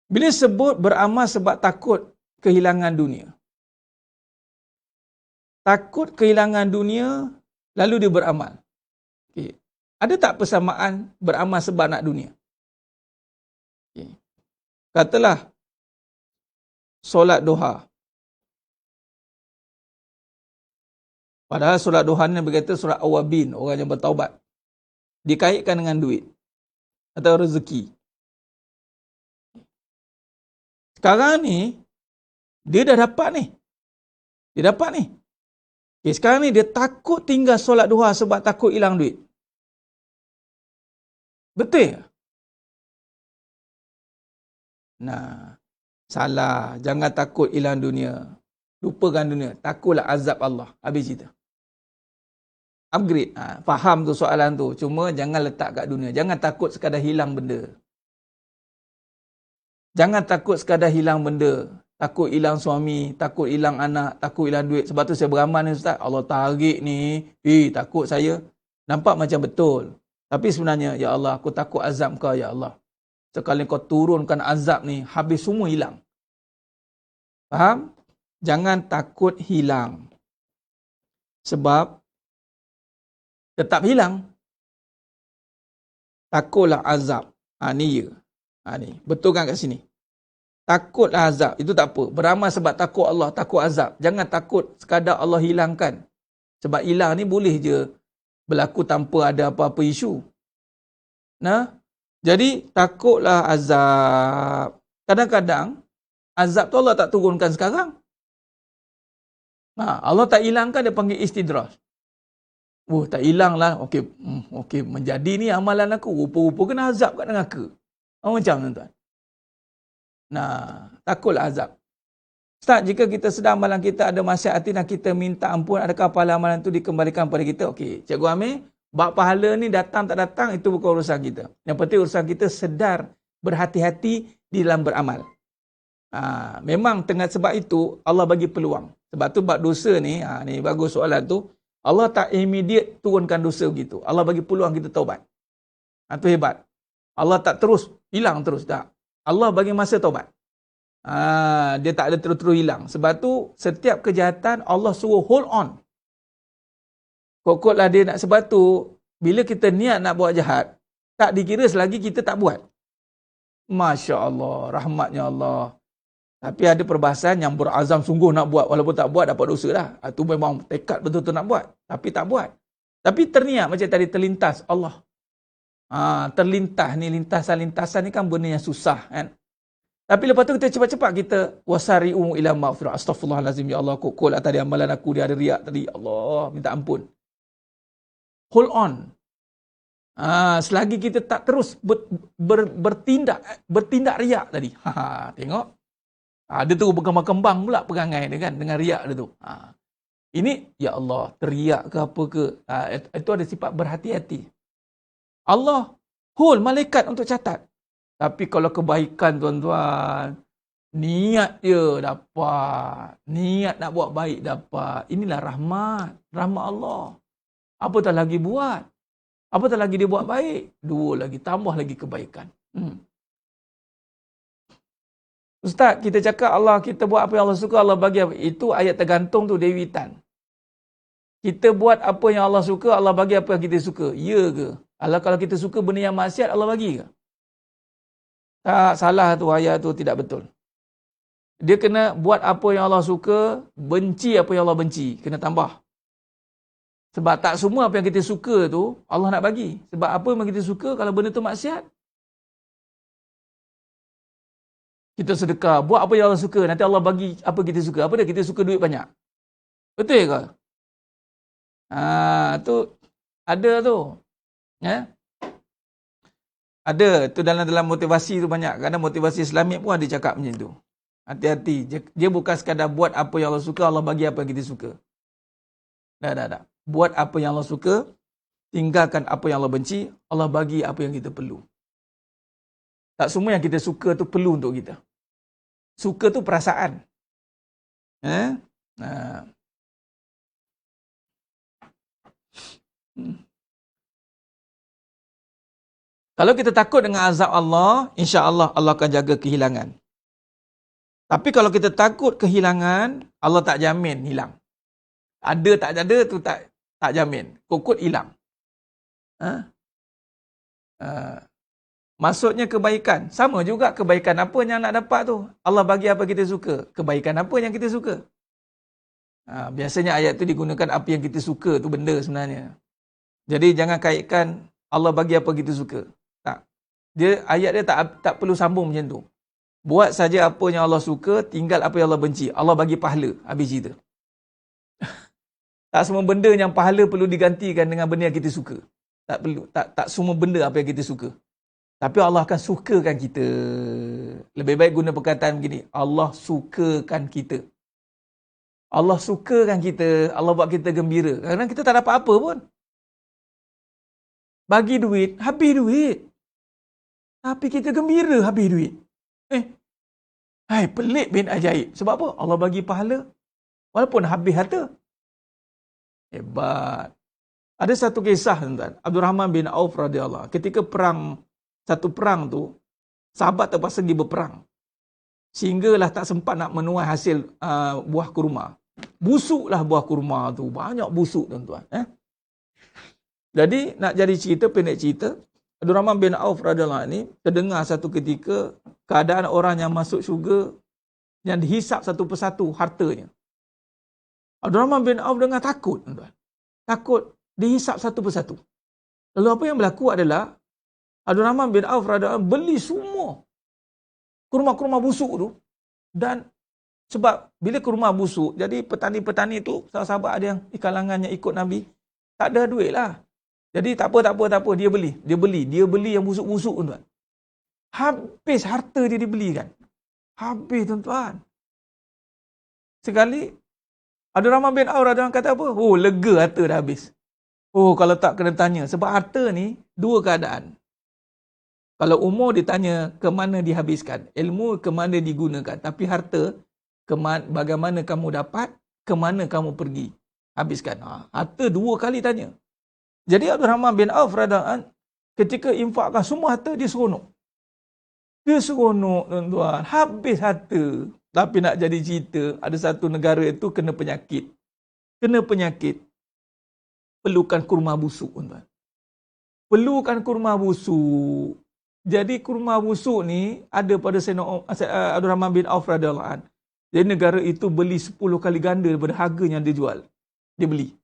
bila sebut beramal sebab takut kehilangan dunia. Takut kehilangan dunia lalu dia beramal. Okey. Ada tak persamaan beramal sebab nak dunia? Okay. Katalah solat duha. Padahal solat duha ni berkata solat awabin, orang yang bertaubat. Dikaitkan dengan duit atau rezeki. Sekarang ni dia dah dapat ni. Okay, sekarang ni dia takut tinggal solat duha sebab takut hilang duit. Betul? Salah. Jangan takut hilang dunia. Lupakan dunia. Takutlah azab Allah. Habis cerita. Upgrade. Faham tu soalan tu. Cuma jangan letak kat dunia. Jangan takut sekadar hilang benda. Jangan takut sekadar hilang benda. Takut hilang suami. Takut hilang anak. Takut hilang duit. Sebab tu saya beramal ni Ustaz. Allah tarik ni. Takut saya. Nampak macam betul. Tapi sebenarnya, ya Allah, aku takut azab kau, ya Allah. Sekali kau turunkan azab ni, habis semua hilang. Faham? Jangan takut hilang. Sebab tetap hilang. Takutlah azab. Ni ya. Ni. Betulkan kat sini. Takutlah azab. Itu tak apa. Beramal sebab takut Allah, takut azab. Jangan takut sekadar Allah hilangkan. Sebab hilang ni boleh je berlaku tanpa ada apa-apa isu. Jadi, takutlah azab. Kadang-kadang, azab tu Allah tak turunkan sekarang. Allah tak hilangkan, dia panggil istidraj. Tak hilang lah. Okey, menjadi ni amalan aku. Rupa-rupa kena azab kat neraka. Macam tuan-tuan. Takutlah azab. Ustaz, jika kita sedang amalan kita ada maksiat hati dan kita minta ampun, adakah pahala amalan tu dikembalikan kepada kita? Okey, Cikgu Amir, bab pahala ni datang tak datang, itu bukan urusan kita. Yang penting urusan kita sedar, berhati-hati di dalam beramal. Memang tengah sebab itu, Allah bagi peluang. Sebab tu bab dosa ni, ni bagus soalan tu, Allah tak immediate turunkan dosa begitu. Allah bagi peluang kita taubat. Itu hebat. Allah tak terus, hilang terus. Tak. Allah bagi masa taubat. Dia tak ada terus-terus hilang. Sebab tu, setiap kejahatan, Allah suruh hold on. Kokotlah dia nak. Sebab tu, bila kita niat nak buat jahat, tak dikira selagi kita tak buat. Masya Allah, rahmatnya Allah. Tapi ada perbahasan yang berazam sungguh nak buat. Walaupun tak buat, dapat dosa dah. Itu memang tekad betul-betul nak buat. Tapi tak buat. Tapi terniat macam tadi terlintas. Allah. Terlintas ni, lintasan-lintasan ni kan benda yang susah. Kan? Tapi lepas tu kita cepat-cepat kita wasari'u ila maghfirah. Astaghfirullahalazim, ya Allah, kokol lah tadi amalan aku, dia ada riak tadi. Allah, minta ampun. Hold on. Selagi kita tak terus bertindak riak tadi. Tengok. Dia tu berkembang-kembang pula perangai dia kan dengan riak dia tu. Ini ya Allah, teriak ke apa ke? Itu ada sifat berhati-hati. Allah hold malaikat untuk catat. Tapi kalau kebaikan tuan-tuan, niat dia dapat. Niat nak buat baik dapat. Inilah rahmat. Rahmat Allah. Apatah lagi buat. Apatah lagi dia buat baik. Dua lagi, tambah lagi kebaikan. Ustaz, kita cakap Allah, kita buat apa yang Allah suka, Allah bagi apa. Itu ayat tergantung tu Dewi Tan. Kita buat apa yang Allah suka, Allah bagi apa yang kita suka. Ya ke? Kalau kita suka benda yang maksiat, Allah bagi ke? Tak, salah tu, ayat tu tidak betul. Dia kena buat apa yang Allah suka, benci apa yang Allah benci. Kena tambah. Sebab tak semua apa yang kita suka tu, Allah nak bagi. Sebab apa yang kita suka, kalau benda tu maksiat, kita sedekah, buat apa yang Allah suka, nanti Allah bagi apa kita suka. Apa dia? Kita suka duit banyak. Betul ke? Tu ada tu. Ya? Ada tu dalam motivasi tu banyak. Kadang motivasi Islamik pun ada cakap macam tu. Hati-hati. Dia bukan sekadar buat apa yang Allah suka, Allah bagi apa yang kita suka. Dah. Buat apa yang Allah suka, tinggalkan apa yang Allah benci, Allah bagi apa yang kita perlu. Tak semua yang kita suka tu perlu untuk kita. Suka tu perasaan. Kalau kita takut dengan azab Allah, insya-Allah Allah akan jaga kehilangan. Tapi kalau kita takut kehilangan, Allah tak jamin hilang. Ada tak ada tu tak jamin. Kokot hilang. Maksudnya kebaikan. Sama juga kebaikan apa yang nak dapat tu. Allah bagi apa kita suka. Kebaikan apa yang kita suka. Biasanya ayat tu digunakan apa yang kita suka tu benda sebenarnya. Jadi jangan kaitkan Allah bagi apa kita suka. Tak. Ayat dia tak perlu sambung macam tu. Buat saja apa yang Allah suka, tinggal apa yang Allah benci. Allah bagi pahala. Habis cerita. Tak semua benda yang pahala perlu digantikan dengan benda yang kita suka. Tak perlu. Tak semua benda apa yang kita suka. Tapi Allah akan sukakan kita. Lebih baik guna perkataan begini. Allah sukakan kita. Allah sukakan kita. Allah buat kita gembira. Kadang kita tak dapat apa pun. Bagi duit, habis duit. Tapi kita gembira habis duit. Pelik bin ajaib. Sebab apa? Allah bagi pahala. Walaupun habis harta. Hebat. Ada satu kisah, tuan-tuan. Abdul Rahman bin Auf radhiyallahu anhu. Ketika satu perang tu, sahabat terpaksa pergi berperang. Sehinggalah tak sempat nak menuai hasil buah kurma. Busuklah buah kurma tu. Banyak busuk, tuan-tuan. Jadi, nak jadi cerita, pendek cerita, Abdul Rahman bin Auf radhiyallahu anhu ni terdengar satu ketika keadaan orang yang masuk syurga yang dihisap satu persatu hartanya. Abdul Rahman bin Auf dengar takut, tuan-tuan. Takut dihisap satu persatu. Lalu apa yang berlaku adalah Abdul Rahman bin Auf radhiyallahu anhu beli semua kurma-kurma busuk tu, dan sebab bila kurma busuk, jadi petani-petani tu, sahabat-sahabat ada yang di kalangan yang ikut Nabi, tak ada duit lah. Jadi tak apa, dia beli yang busuk-busuk, tuan-tuan. Habis harta dia dibelikan. Habis, tuan-tuan. Sekali Abdul Rahman bin Auf radhiyallahu anhu kata apa? Lega harta dah habis. Kalau tak kena tanya. Sebab harta ni dua keadaan. Kalau umur ditanya ke mana dihabiskan, ilmu ke mana digunakan, tapi harta bagaimana kamu dapat, ke mana kamu pergi habiskan. Harta dua kali tanya. Jadi Abdul Rahman bin Auf radhiyallahu anhu ketika infakkan semua harta, dia seronok. Dia seronok, tuan-tuan. Habis harta. Tapi nak jadi cerita, ada satu negara itu kena penyakit. Perlukan kurma busuk, tuan-tuan. Perlukan kurma busuk. Jadi kurma busuk ni ada pada Sayyidina Abdul Rahman bin Auf radhiyallahu anhu. Jadi negara itu beli 10 kali ganda daripada harga yang dia jual. Dia beli.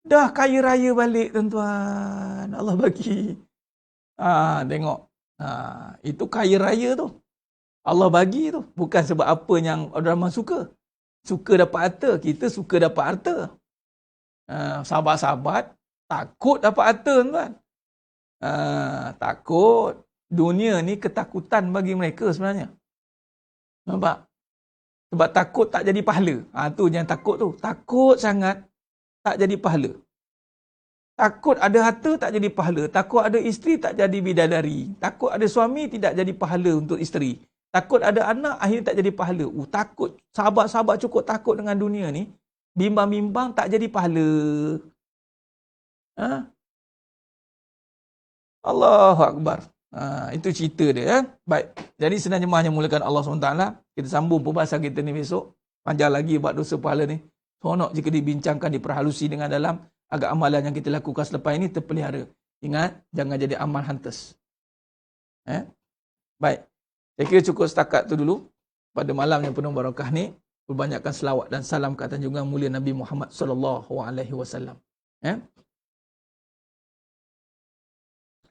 Dah kaya raya balik, tuan-tuan. Allah bagi. Tengok. Itu kaya raya tu. Allah bagi tu. Bukan sebab apa yang Abdul Rahman suka. Suka dapat harta. Kita suka dapat harta. Sahabat-sahabat takut dapat harta, tuan. Takut. Dunia ni ketakutan bagi mereka sebenarnya. Nampak? Sebab takut tak jadi pahala. Tu yang takut tu. Takut sangat tak jadi pahala. Takut ada harta tak jadi pahala. Takut ada isteri tak jadi bidadari. Takut ada suami tidak jadi pahala untuk isteri. Takut ada anak akhirnya tak jadi pahala. Takut. Sahabat-sahabat cukup takut dengan dunia ni. Bimbang-bimbang tak jadi pahala. Allahu Akbar. Itu cerita dia. Baik. Jadi senang jemaah yang mulakan Allah SWT. Kita sambung perbahasan kita ni besok. Panjang lagi buat dosa pahala ni. Seronok jika dibincangkan, diperhalusi dengan dalam agar amalan yang kita lakukan selepas ini terpelihara. Ingat, jangan jadi amal hunters. Baik. Saya kira cukup setakat tu dulu. Pada malam yang penuh barakah ni, perbanyakkan selawat dan salam ke atas junjungan mulia Nabi Muhammad sallallahu alaihi wasallam.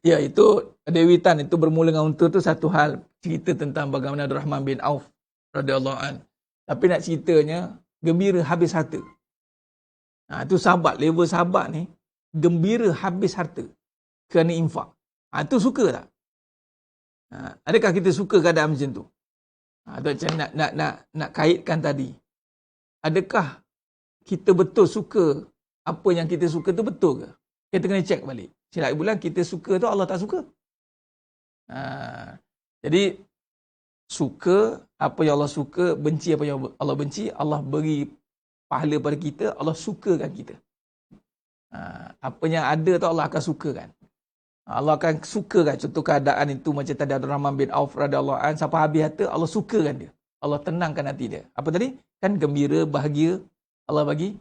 Ya, itu dewitan itu bermula dengan unta tu satu hal, cerita tentang bagaimana Abdul Rahman bin Auf radhiyallahu an. Tapi nak ceritanya gembira habis harta. Itu sahabat, level sahabat ni gembira habis harta kerana infak. Itu suka tak? Adakah kita suka keadaan macam tu? Macam nak kaitkan tadi. Adakah kita betul suka apa yang kita suka tu betul ke? Kita kena cek balik. Silap bulan kita suka tu Allah tak suka. Jadi suka apa yang Allah suka, benci apa yang Allah benci, Allah beri pahala pada kita, Allah sukakan kita. Apa yang ada tu Allah akan sukakan. Allah akan sukakan. Contoh keadaan itu macam tadi Abdul Rahman bin Auf radhiyallahu an, sampai habis harta Allah sukakan dia. Allah tenangkan hati dia. Apa tadi? Kan gembira, bahagia Allah bagi.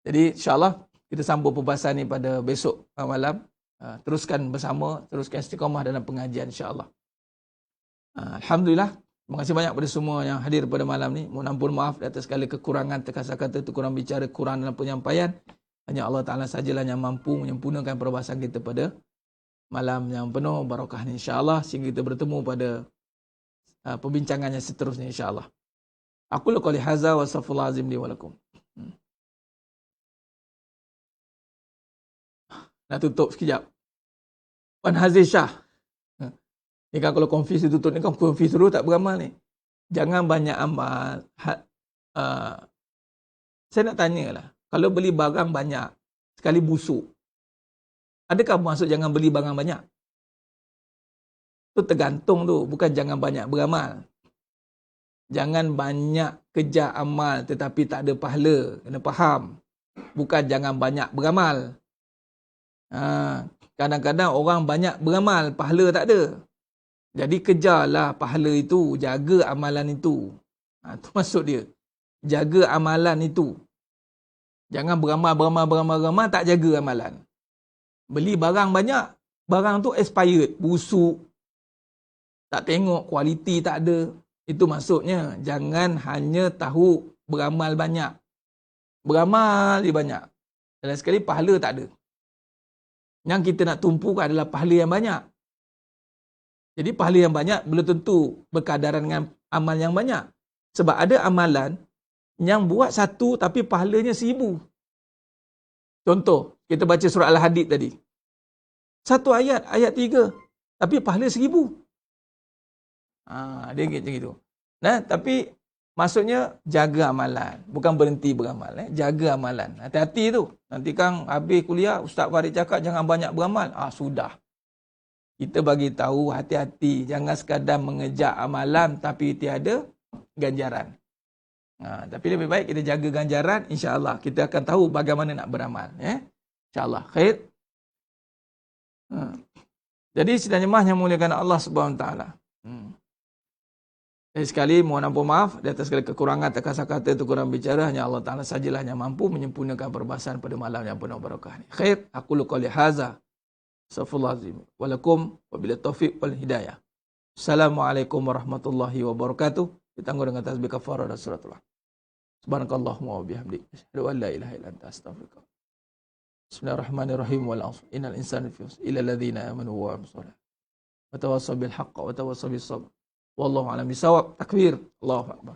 Jadi insya-Allah kita sambung perbahasan ni pada besok malam. Teruskan bersama, teruskan istiqamah dalam pengajian insya-Allah. Alhamdulillah. Terima kasih banyak pada semua yang hadir pada malam ni. Mohon ampun maaf atas segala kekurangan, terkasar kata, kurang bicara, kurang dalam penyampaian. Hanya Allah Ta'ala sajalah yang mampu menyempurnakan perbahasan kita pada malam yang penuh barakah ni insya-Allah, sehingga kita bertemu pada perbincangan yang seterusnya insya-Allah. Aku qouli hadza wa astaghfirullah azim li wa lakum. Nak tutup sekejap. Puan Haziz Shah. Ni kan kalau confuse tutup ni kan confuse terus tak beramal ni. Jangan banyak amal. Saya nak tanyalah. Kalau beli barang banyak, sekali busuk. Adakah maksud jangan beli barang banyak? Tu tergantung tu. Bukan jangan banyak beramal. Jangan banyak kejar amal tetapi tak ada pahala. Kena faham. Bukan jangan banyak beramal. Kadang-kadang orang banyak beramal, pahala tak ada. Jadi kejarlah pahala itu, jaga amalan itu. Itu maksud dia. Jaga amalan itu. Jangan beramal, tak jaga amalan. Beli barang banyak, barang tu expired, busuk. Tak tengok, kualiti tak ada. Itu maksudnya, jangan hanya tahu beramal banyak. Beramal dia banyak. Dan sekali pahala tak ada. Yang kita nak tumpukan adalah pahala yang banyak. Jadi pahala yang banyak belum tentu berkadaran dengan amal yang banyak. Sebab ada amalan yang buat satu tapi pahalanya 1000. Contoh, kita baca surah Al-Hadid tadi. Satu ayat 3. Tapi pahala 1000. Dia macam gitu. Tapi maksudnya jaga amalan. Bukan berhenti beramal. Jaga amalan. Hati-hati tu. Nanti kan habis kuliah, Ustaz Farid cakap jangan banyak beramal. Sudah. Kita bagi tahu hati-hati. Jangan sekadar mengejar amalan tapi tiada ganjaran. Tapi lebih baik kita jaga ganjaran. InsyaAllah kita akan tahu bagaimana nak beramal. InsyaAllah. Khair. Jadi sidang jemaah yang muliakan Allah Subhanahu Wa Taala. Dan sekali mohon ampun maaf di atas segala kekurangan, terkasar kata, kurang bicara. Hanya Allah Ta'ala sajalah yang mampu menyempurnakan perbahasan pada malam yang penuh barakah ni. Khair. Aku qouli hadza. Astaghfirullahalazim. Walakum wabillahi taufiq wal hidayah. Assalamualaikum warahmatullahi wabarakatuh. Ditangguh dengan tasbih kafarah dan suratullah. Subhanakallahumma wa bihamdik. Asyhadu an la ilaha illa anta astaghfiruka. Bismillahirrahmanirrahim. Wal 'asr. Innal insana lafi khusr illa alladhina amanu wa 'amilus shalihat. Wa tawassaw bil haqq wa tawassaw bis sabr. Wallahu a'lam bisawab. Takbir. Allahu akbar.